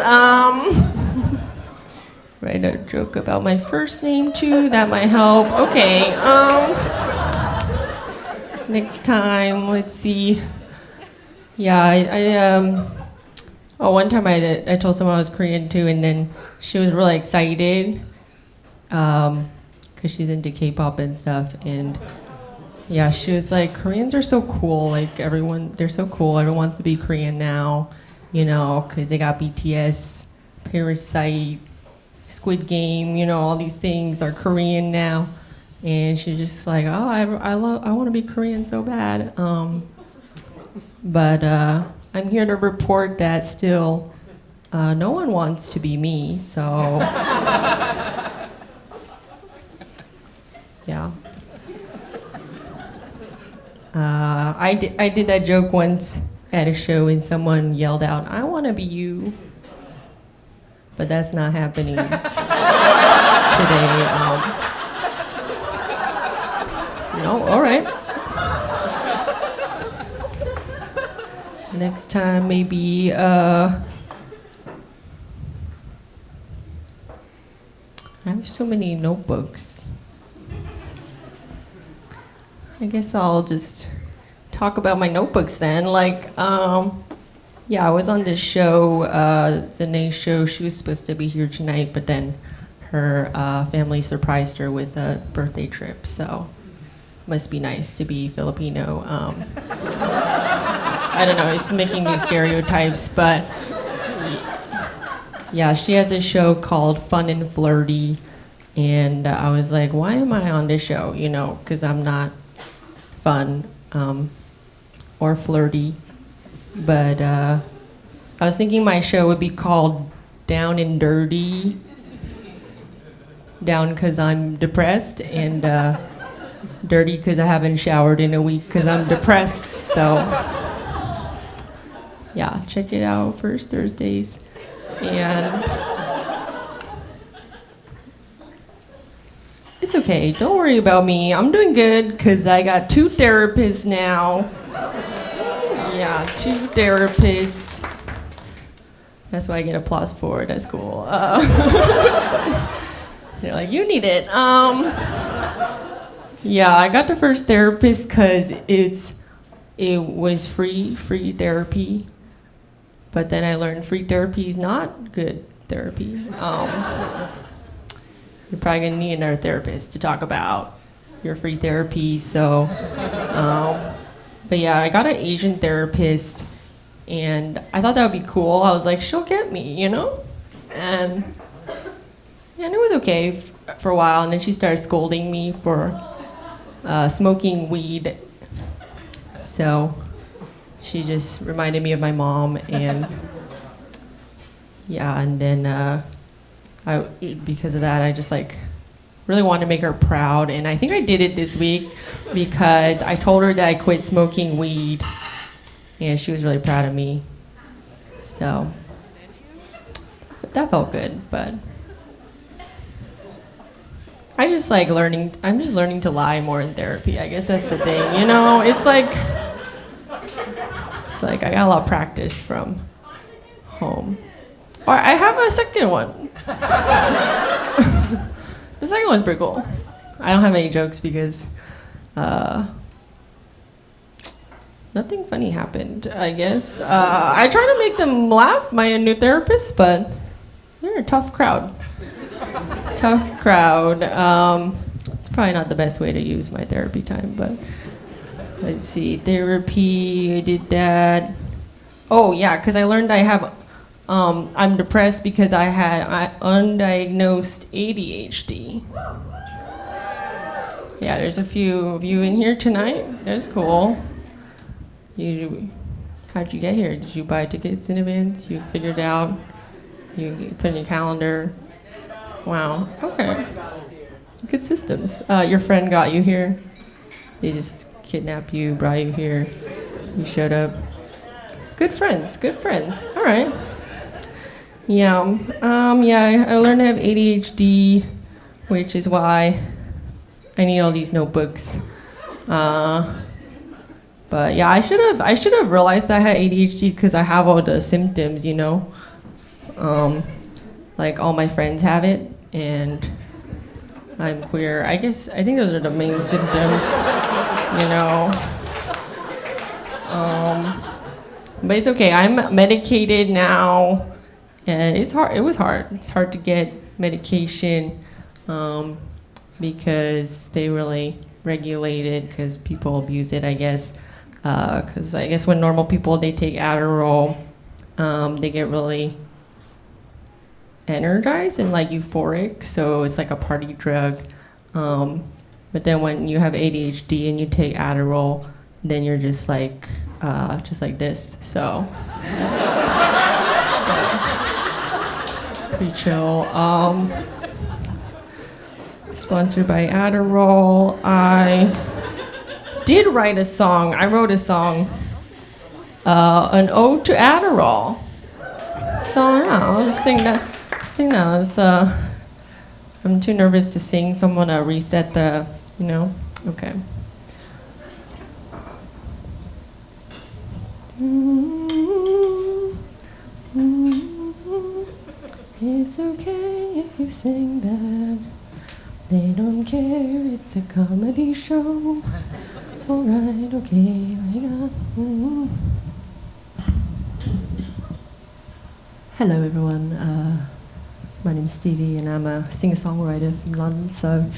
Write a joke about my first name too. That might help. Okay. Next time, let's see. Yeah, one time I told someone I was Korean too, and then she was really excited because she's into K-pop and stuff, and yeah, she was like, "Koreans are so cool, like they're so cool, everyone wants to be Korean now, because they got BTS, Parasite, Squid Game, all these things are Korean now." And she's just like, "Oh, I want to be Korean so bad." But I'm here to report that still no one wants to be me, so yeah. I did that joke once at a show and someone yelled out, "I want to be you." But that's not happening today. No, all right. Next time, maybe I have so many notebooks. I guess I'll just talk about my notebooks then. Yeah, I was on this show, Zahnae show. She was supposed to be here tonight, but then her family surprised her with a birthday trip. So must be nice to be Filipino. I don't know, it's making new stereotypes, but yeah, she has a show called Fun and Flirty, and I was like, why am I on this show? You know, because I'm not fun or flirty, but I was thinking my show would be called Down and Dirty. Down because I'm depressed, and dirty because I haven't showered in a week because I'm depressed. So yeah, check it out, first Thursdays. And it's okay, don't worry about me. I'm doing good because I got 2 therapists now. Yeah, 2 therapists. That's why I get applause for it at school. They're like, you need it. Yeah, I got the first therapist because it was free therapy. But then I learned free therapy is not good therapy. You're probably gonna need another therapist to talk about your free therapy. So, but yeah, I got an Asian therapist, and I thought that would be cool. I was like, she'll get me, you know, and it was okay for a while. And then she started scolding me for smoking weed. So she just reminded me of my mom, and yeah, and then because of that, I just like really wanted to make her proud, and I think I did it this week because I told her that I quit smoking weed, and she was really proud of me. So that felt good, but I'm just learning to lie more in therapy. I guess that's the thing, you know? It's like I got a lot of practice from home. Or I have a second one. The second one's pretty cool. I don't have any jokes because nothing funny happened, I guess. I try to make them laugh, my new therapist, but they're a tough crowd. Tough crowd. It's probably not the best way to use my therapy time, but let's see. Therapy, I did that. Oh yeah, because I learned I have, I'm depressed because I had undiagnosed ADHD. Yeah, there's a few of you in here tonight. That's cool. How'd you get here? Did you buy tickets in advance? You figured out? You put in your calendar? Wow, okay. Good systems. Your friend got you here? They just kidnapped you, brought you here. You showed up. Good friends, good friends. All right. Yeah, I learned to have ADHD, which is why I need all these notebooks. But yeah, I should have realized that I had ADHD because I have all the symptoms, you know. Like all my friends have it, and I'm queer. I think those are the main symptoms, you know. But it's okay. I'm medicated now, and it's hard. It was hard. It's hard to get medication because they really regulate it because people abuse it, I guess. Because I guess when normal people, they take Adderall, they get really energized and like euphoric, so it's like a party drug. But then when you have ADHD and you take Adderall, then you're just like this. So pretty chill. Sponsored by Adderall. I did write a song. I wrote a song, an ode to Adderall. So yeah, I'll just sing that. It's, I'm too nervous to sing, so I'm gonna reset the, you know, okay. It's okay if you sing bad. They don't care, it's a comedy show. Alright, okay, I got. Hello, everyone. My name's Stevie, and I'm a singer-songwriter from London. So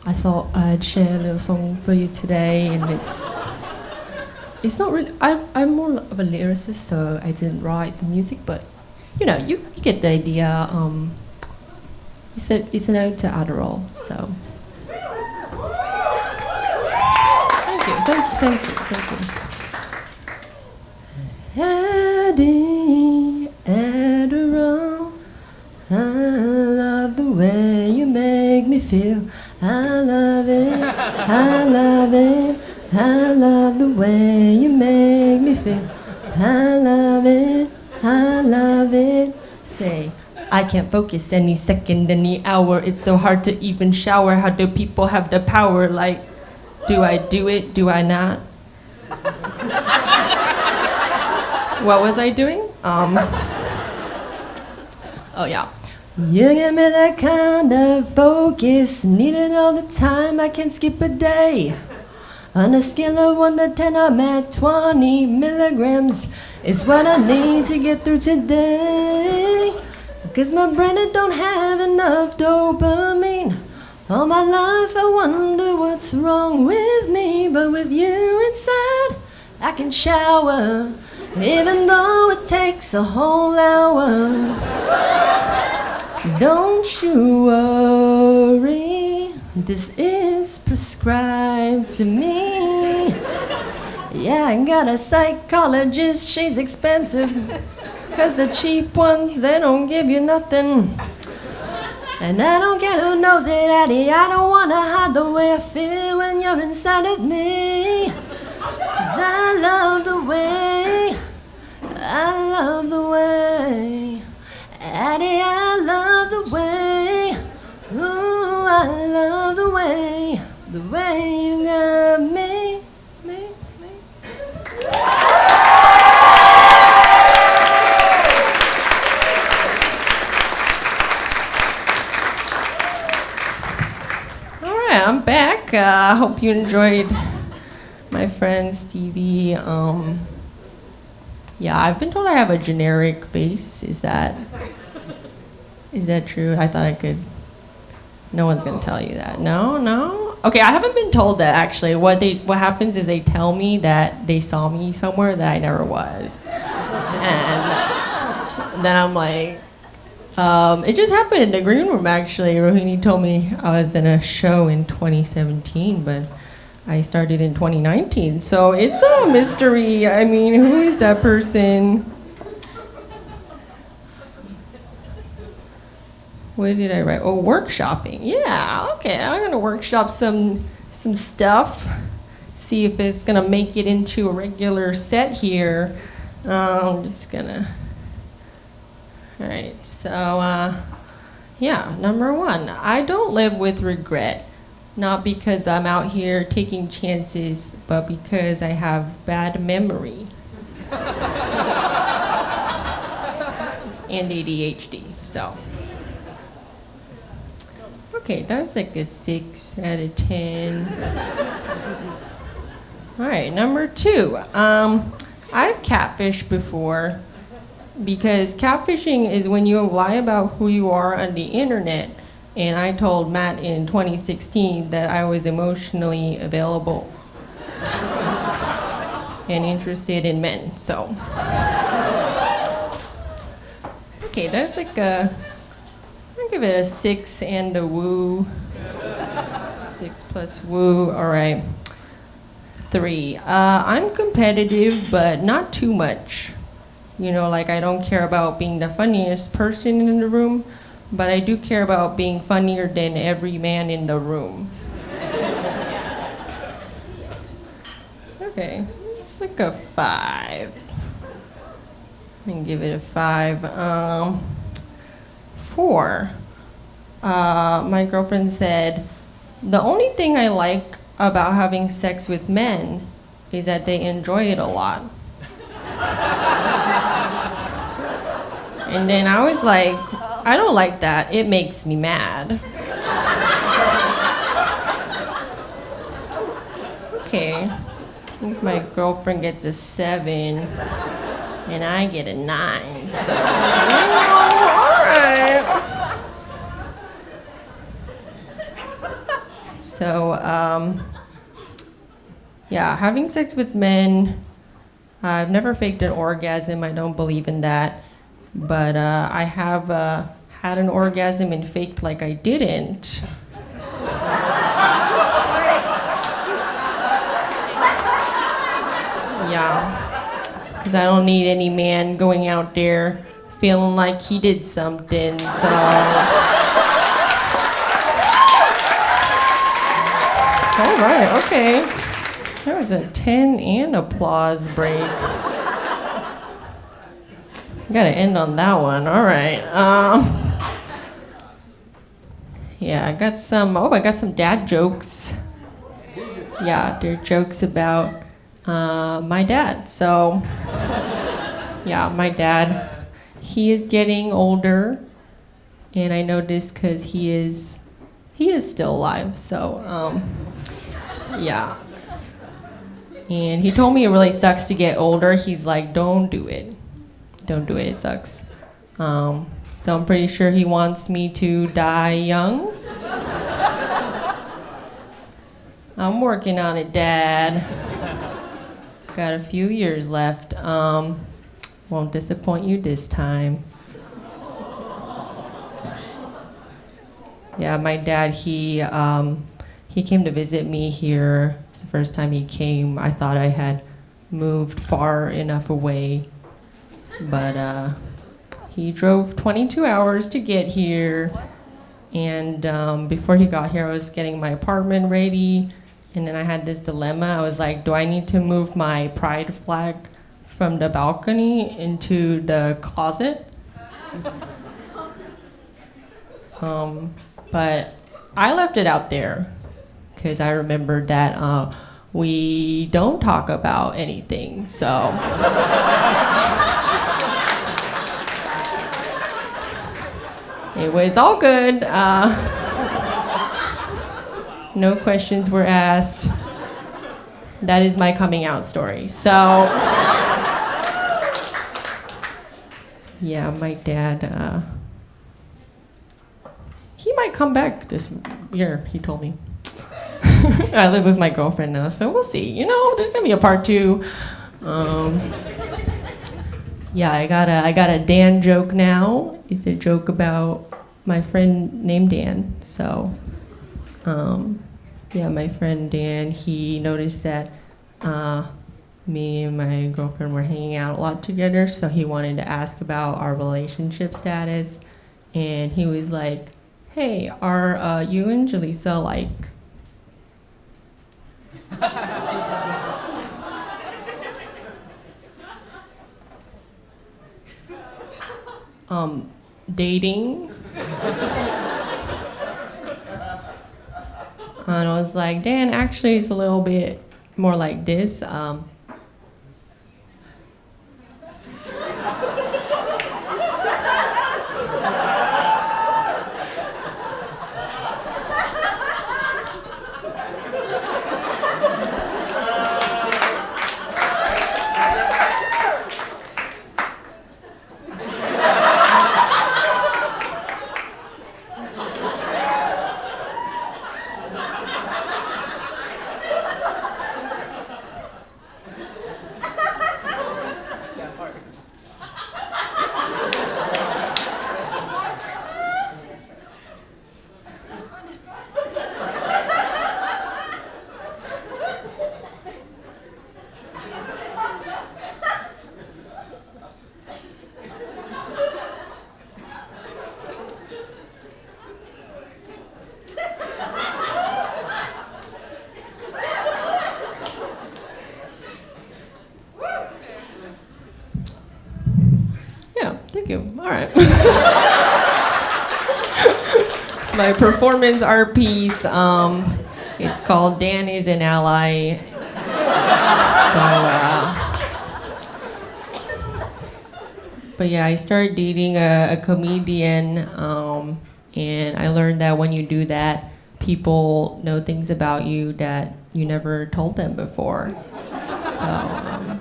I thought I'd share a little song for you today, and it's not really. I'm more of a lyricist, so I didn't write the music, but you know, you get the idea. It's an ode to Adderall, so. Thank you. Addy, Adderall, I love the way you make me feel. I love it, I love it, I love the way you make me feel. I love it, I love it. Say, I can't focus any second, any hour. It's so hard to even shower. How do people have the power? Like, do I do it? Do I not? What was I doing? Oh yeah. You give me that kind of focus, need it all the time, I can't skip a day. On a scale of 1 to 10, I'm at 20 milligrams. It's what I need to get through today. Cause my brain, it don't have enough dopamine. All my life I wonder what's wrong with me. But with you inside, I can shower. Even though it takes a whole hour. Don't you worry, this is prescribed to me. Yeah, I got a psychologist, she's expensive. Cause the cheap ones, they don't give you nothing. And I don't care who knows it, Addy, I don't wanna hide the way I feel when you're inside of me. Cause I love the way, Addy, I love the way, ooh, I love the way you got me. All right, I'm back. I hope you enjoyed my friend Stevie. Yeah, I've been told I have a generic face. Is that true? I thought I could. No one's gonna tell you that. No. Okay, I haven't been told that actually. What happens is they tell me that they saw me somewhere that I never was, and then I'm like, it just happened in the green room actually. Rohini told me I was in a show in 2017, but I started in 2019, so it's a mystery. I mean, who is that person? What did I write? Oh, workshopping. Yeah, okay, I'm gonna workshop some stuff. See if it's gonna make it into a regular set here. I'm just gonna. All right, so yeah, number 1, I don't live with regret. Not because I'm out here taking chances, but because I have bad memory. And ADHD, so. Okay, that's like a 6 out of 10. All right, number 2. I've catfished before because catfishing is when you lie about who you are on the internet. And I told Matt in 2016 that I was emotionally available and interested in men, so. Okay, that's like I'll give it a 6 and a woo. 6 plus woo, all right. 3, I'm competitive, but not too much. You know, like I don't care about being the funniest person in the room, but I do care about being funnier than every man in the room. Okay, it's like a 5. I can give it a 5. 4. My girlfriend said, the only thing I like about having sex with men is that they enjoy it a lot. And then I was like, I don't like that. It makes me mad. Okay. I think my girlfriend gets a 7 and I get a 9. So, all right. So, yeah, having sex with men, I've never faked an orgasm. I don't believe in that. But I have had an orgasm and faked like I didn't. Yeah, because I don't need any man going out there feeling like he did something, so. All right, okay. There was a 10 and applause break. Gotta end on that one, all right. Yeah, I got some dad jokes. Yeah, they're jokes about my dad. So, yeah, my dad, he is getting older, and I know this because he is still alive. So, yeah. And he told me it really sucks to get older. He's like, don't do it. Don't do it, it sucks. So I'm pretty sure he wants me to die young. I'm working on it, Dad. Got a few years left. Won't disappoint you this time. Yeah, my dad, he came to visit me here. It's the first time he came. I thought I had moved far enough away, but he drove 22 hours to get here. And before he got here, I was getting my apartment ready. And then I had this dilemma. I was like, do I need to move my pride flag from the balcony into the closet? But I left it out there because I remembered that we don't talk about anything, so. It was all good. No questions were asked. That is my coming out story. So, yeah, my dad, he might come back this year, he told me. I live with my girlfriend now, so we'll see. You know, there's gonna be a part 2. Yeah, I got a Dan joke now. It's a joke about my friend named Dan. So, yeah, my friend Dan, he noticed that me and my girlfriend were hanging out a lot together, so he wanted to ask about our relationship status. And he was like, hey, are you and Jaleesa like? Dating? And I was like, Dan, actually it's a little bit more like this. Thank you. All right. It's my performance art piece. It's called Dan is an Ally. So, But yeah, I started dating a comedian, and I learned that when you do that, people know things about you that you never told them before. So,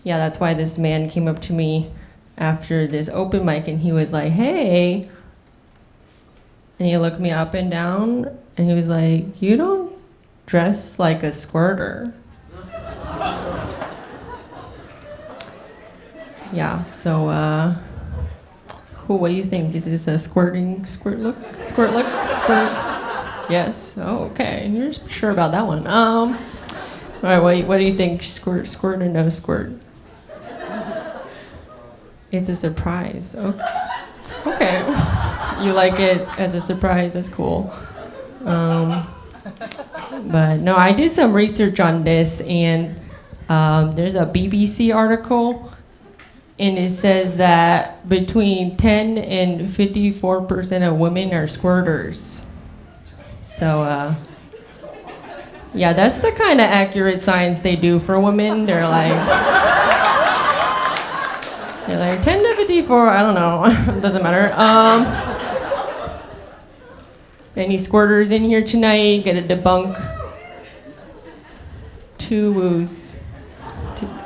yeah, that's why this man came up to me after this open mic, and he was like, "Hey," and he looked me up and down, and he was like, "You don't dress like a squirter." Yeah, so, cool, what do you think? Is this a squirt look? Yes, oh, okay, you're sure about that one. All right, what do you think? Squirt or no squirt? It's a surprise. Okay. You like it as a surprise, that's cool. But no, I did some research on this, and there's a BBC article, and it says that between 10 and 54% of women are squirters. So, yeah, that's the kind of accurate science they do for women. They're like 10 to 54, I don't know, it doesn't matter. Any squirters in here tonight? Gotta debunk 2 woos.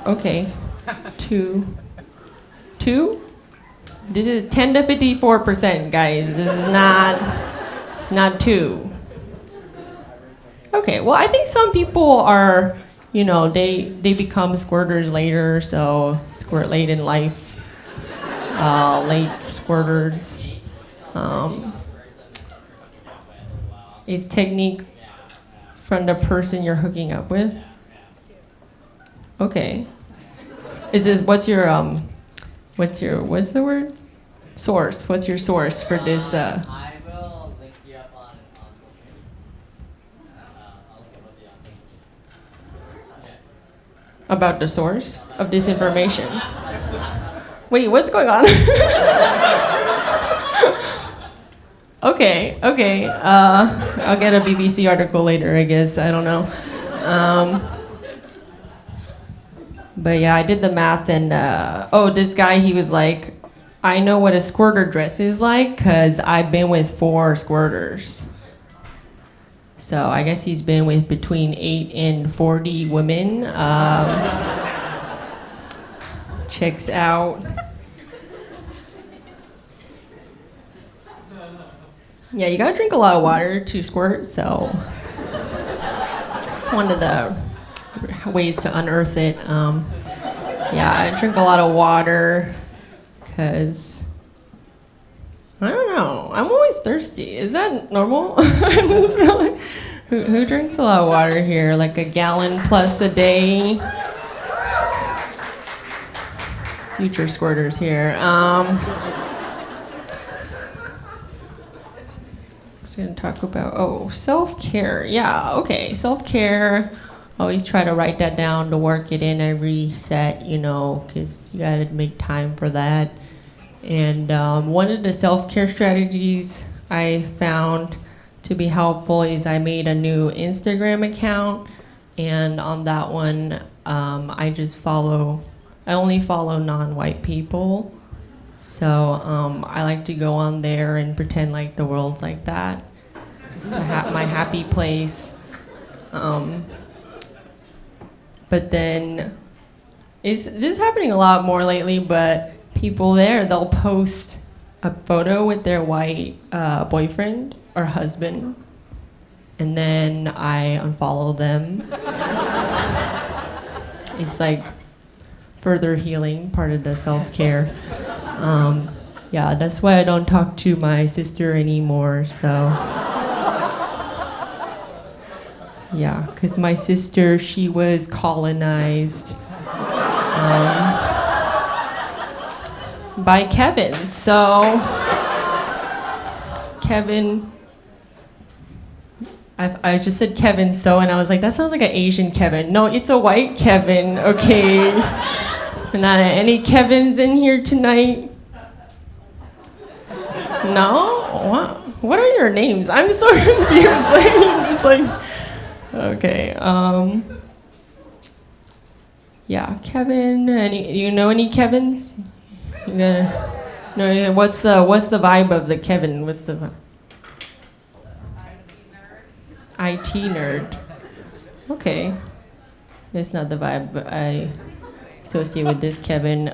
Okay, 2. This is 10 to 54%, guys. This is it's not 2. Okay, well, I think some people are, they become squirters later, so squirt late in life. Late squirters. It's technique from the person you're hooking up with. Okay. What's the word? Source. What's your source for this? I will link you up on social media. I'll look up you on social media. About the source of this information. Wait, what's going on? Okay. I'll get a BBC article later, I guess. I don't know. But yeah, I did the math, and this guy, he was like, I know what a squirter dress is like because I've been with 4 squirters. So I guess he's been with between 8 and 40 women. Checks out. Yeah, you gotta drink a lot of water to squirt, so it's one of the ways to unearth it. Yeah, I drink a lot of water because I don't know. I'm always thirsty. Is that normal? Who drinks a lot of water here? Like a gallon plus a day? Future squirters here. Going to talk about self-care. Yeah, okay, self-care. Always try to write that down to work it in every set, because you got to make time for that. And one of the self-care strategies I found to be helpful is I made a new Instagram account, and on that one I only follow non-white people. So I like to go on there and pretend like the world's like that. It's my happy place. But then, this is happening a lot more lately, but people they'll post a photo with their white boyfriend or husband, and then I unfollow them. It's like further healing, part of the self-care. Yeah, that's why I don't talk to my sister anymore, so. Yeah, because my sister, she was colonized by Kevin. So, Kevin, I just said Kevin, and I was like, that sounds like an Asian Kevin. No, it's a white Kevin, okay? Not any Kevins in here tonight? No? What are your names? I'm so confused. I'm just like, okay. Yeah, Kevin. You know any Kevins? You gonna? No. Yeah, what's the vibe of the Kevin? What's the IT nerd? Okay, it's not the vibe I associate with this Kevin.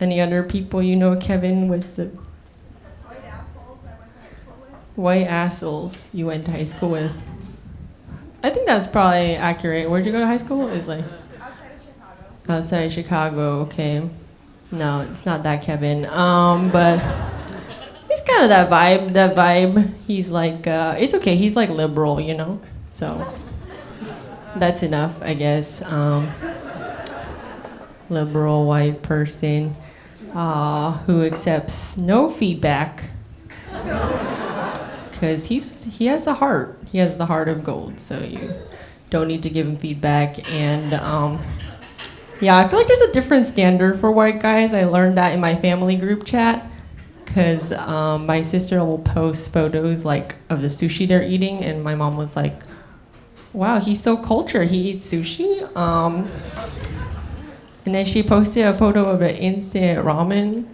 Any other people you know, Kevin? What's the white assholes you went to high school with? I think that's probably accurate. Where'd you go to high school? It's like outside of Chicago. Okay, no, it's not that Kevin. But he's kind of that vibe. That vibe. He's like, it's okay. He's like liberal, you know. So that's enough, I guess. Liberal white person who accepts no feedback because he has a heart. He has the heart of gold, so you don't need to give him feedback. And yeah, I feel like there's a different standard for white guys. I learned that in my family group chat because my sister will post photos like of the sushi they're eating, and my mom was like, "Wow, he's so cultured. He eats sushi." And then she posted a photo of an instant ramen,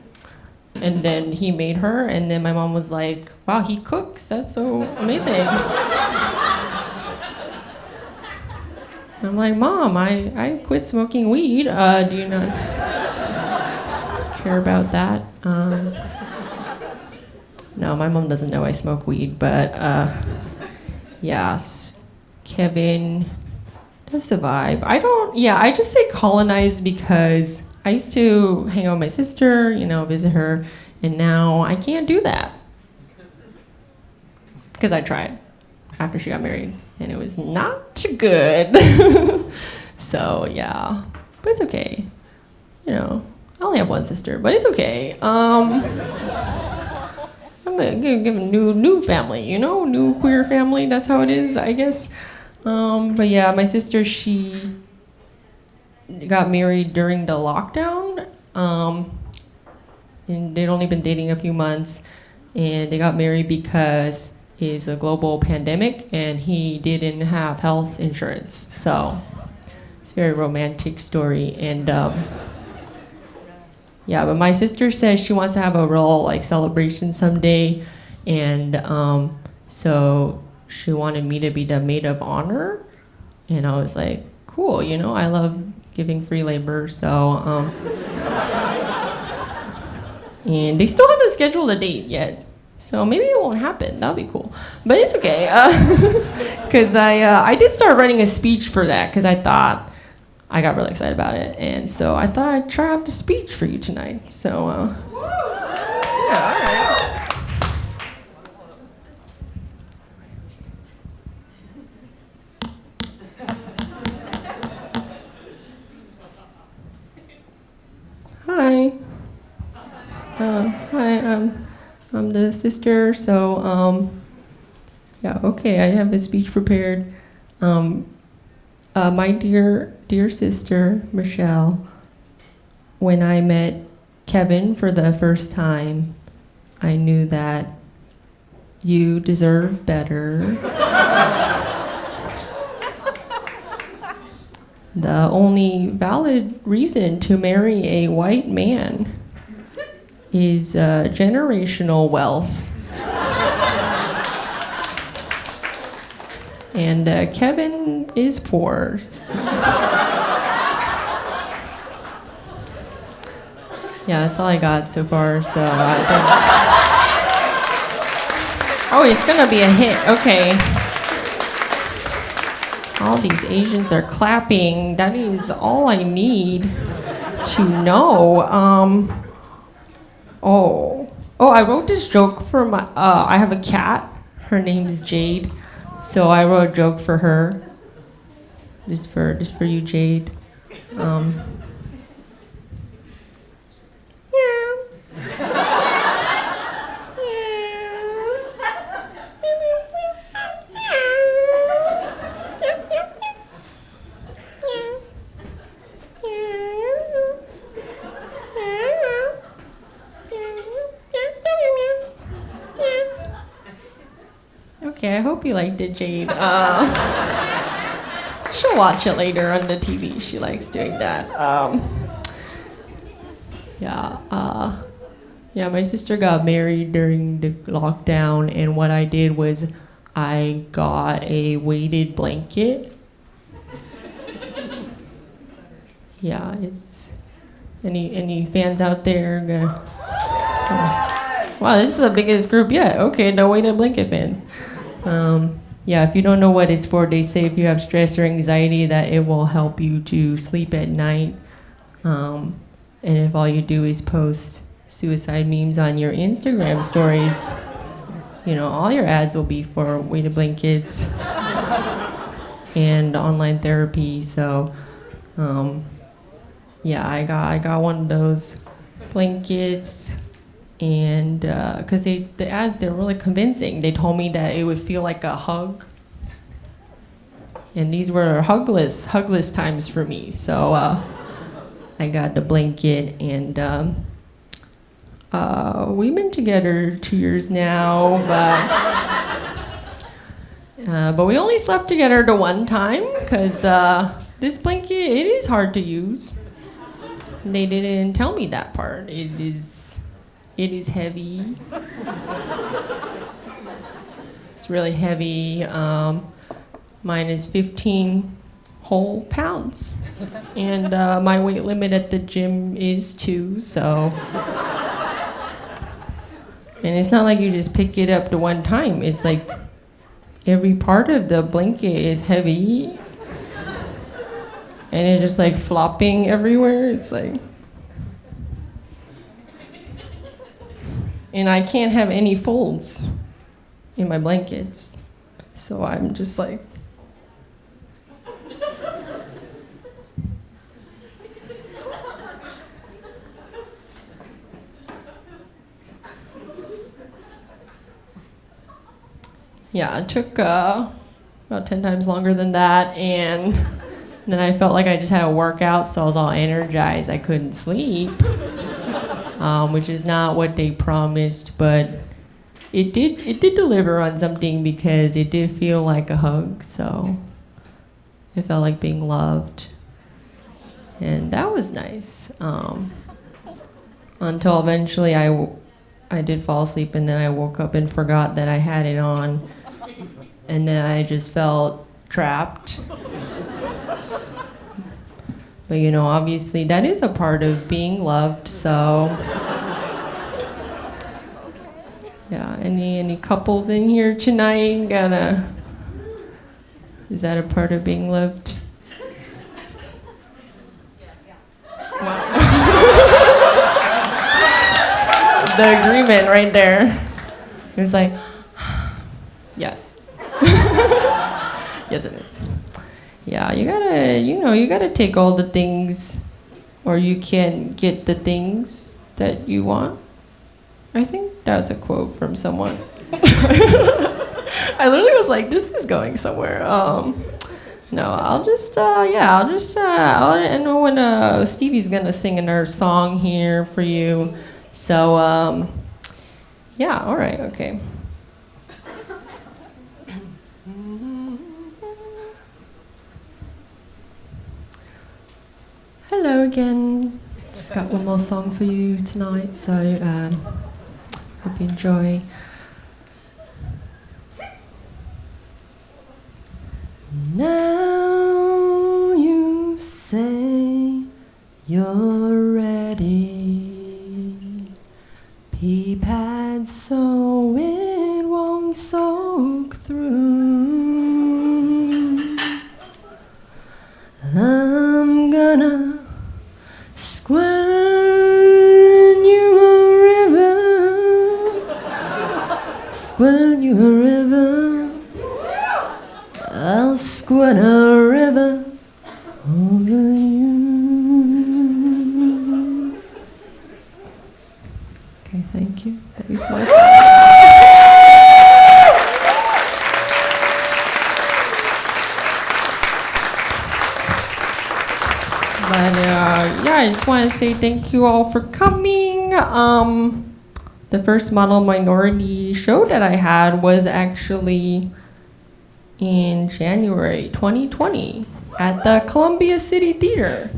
and then he made her, and then my mom was like, "Wow, he cooks. That's so amazing." I'm like, "Mom, I quit smoking weed. Do you not care about that?" No, my mom doesn't know I smoke weed, but yes, Kevin. That's the vibe. I just say colonized because I used to hang out with my sister, you know, visit her, and now I can't do that. Because I tried after she got married, and it was not good. So, yeah. But it's okay. You know, I only have one sister, but it's okay. I'm gonna give a new family, you know, new queer family. That's how it is, I guess. But yeah, my sister, she got married during the lockdown, and they'd only been dating a few months, and they got married because it's a global pandemic, and he didn't have health insurance. So it's a very romantic story, and yeah. But my sister says she wants to have a real like celebration someday, and so she wanted me to be the maid of honor, and I was like, cool, you know, I love giving free labor, so, and they still haven't scheduled a date yet, so maybe it won't happen, that'll be cool, but it's okay, because I did start writing a speech for that, because I thought, I got really excited about it, and so I thought I'd try out the speech for you tonight, so, yeah, all right. Hi. Hi, I'm the sister, so, yeah, okay, I have a speech prepared. My dear sister, Michelle, when I met Kevin for the first time, I knew that you deserve better. The only valid reason to marry a white man is generational wealth. And Kevin is poor. Yeah, that's all I got so far, so oh, it's gonna be a hit, okay. All these Asians are clapping. That is all I need to know. I wrote this joke for my, I have a cat. Her name is Jade. So I wrote a joke for her. Just for you, Jade. Okay, I hope you liked it, Jade. She'll watch it later on the TV. She likes doing that. Yeah, my sister got married during the lockdown, and what I did was I got a weighted blanket. Yeah, it's any fans out there? Wow, this is the biggest group yet. Okay, no weighted blanket fans. Yeah, if you don't know what it's for, they say if you have stress or anxiety that it will help you to sleep at night. And if all you do is post suicide memes on your Instagram stories, you know, all your ads will be for weighted blankets and online therapy. So, yeah, I got one of those blankets, and because the ads, they're really convincing. They told me that it would feel like a hug, and these were hugless times for me. So I got the blanket, and we've been together 2 years now, but we only slept together the one time because this blanket, it is hard to use. They didn't tell me that part. It is heavy. It's really heavy. Mine is 15 whole pounds, and my weight limit at the gym is 2. So, and it's not like you just pick it up the one time. It's like every part of the blanket is heavy, and it's just like flopping everywhere. It's like, and I can't have any folds in my blankets, so I'm just like, yeah, it took about 10 times longer than that, and then I felt like I just had a workout, so I was all energized. I couldn't sleep, which is not what they promised, but it did deliver on something because it did feel like a hug, so it felt like being loved, and that was nice. Until eventually I did fall asleep, and then I woke up and forgot that I had it on, and then I just felt trapped. But you know, obviously that is a part of being loved, so yeah, any couples in here tonight is that a part of being loved? Wow. The agreement right there. It was like, yes. Yes, it is. Yeah, you gotta take all the things, or you can get the things that you want. I think that's a quote from someone. I literally was like, this is going somewhere. No, I know when Stevie's gonna sing another song here for you. So, yeah, all right, okay. Hello again. Just got one more song for you tonight, so hope you enjoy. Now you say you're ready. Pea pad so it won't soak through. I'm gonna squirt you a river, squirt you a river. I'll squirt a river over you. Okay, thank you. That was my song. But yeah, I just want to say thank you all for coming. The first model minority show that I had was actually in January 2020 at the Columbia City Theater.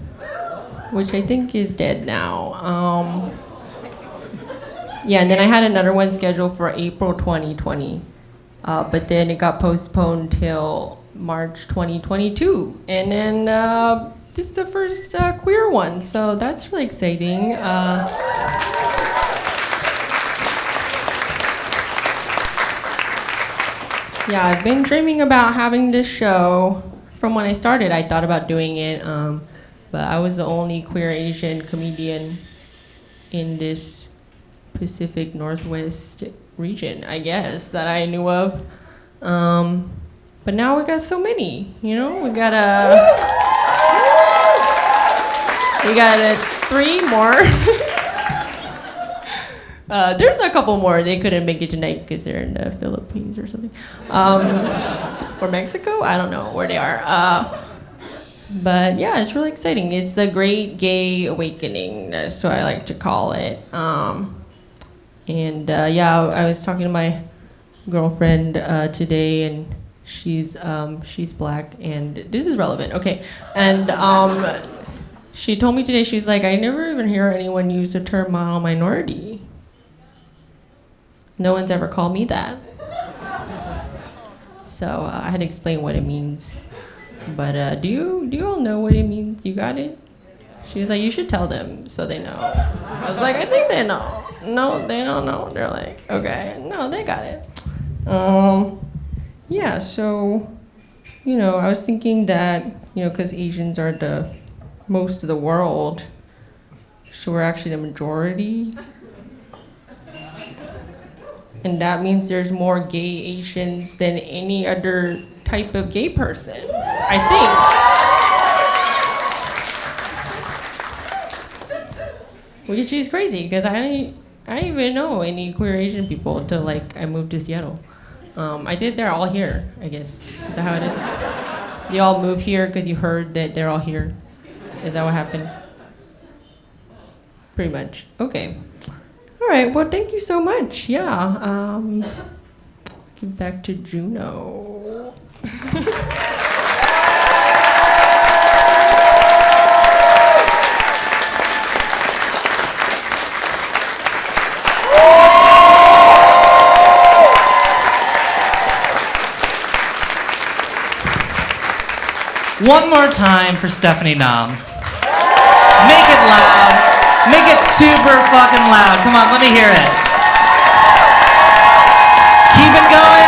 which I think is dead now. Yeah, and then I had another one scheduled for April 2020, but then it got postponed till March 2022. And then this is the first queer one, so that's really exciting. Yeah, I've been dreaming about having this show from when I started. I thought about doing it, but I was the only queer Asian comedian in this Pacific Northwest region, I guess, that I knew of. But now we got so many, you know? We got 3 more. There's a couple more. They couldn't make it tonight because they're in the Philippines or something. Or Mexico? I don't know where they are. But yeah, it's really exciting. It's the Great Gay Awakening. That's what I like to call it. Yeah, I was talking to my girlfriend today, and she's black, and this is relevant. Okay, and she told me today, she's like, I never even hear anyone use the term model minority. No one's ever called me that. So I had to explain what it means. But do you all know what it means? You got it? She was like, you should tell them so they know. I was like, I think they know. No, they don't know. They're like, okay, no, they got it. Yeah, so, you know, I was thinking that, you know, because Asians are the most of the world, so we're actually the majority. And that means there's more gay Asians than any other type of gay person, I think. Which is crazy, because I didn't even know any queer Asian people until like I moved to Seattle. I think they're all here, I guess. Is that how it is? You all moved here because you heard that they're all here. Is that what happened? Pretty much. Okay. All right, well, thank you so much. Yeah. Give back to Juno. One more time for Stephanie Nam. Make it loud. Make it super fucking loud. Come on, let me hear it. Keep it going.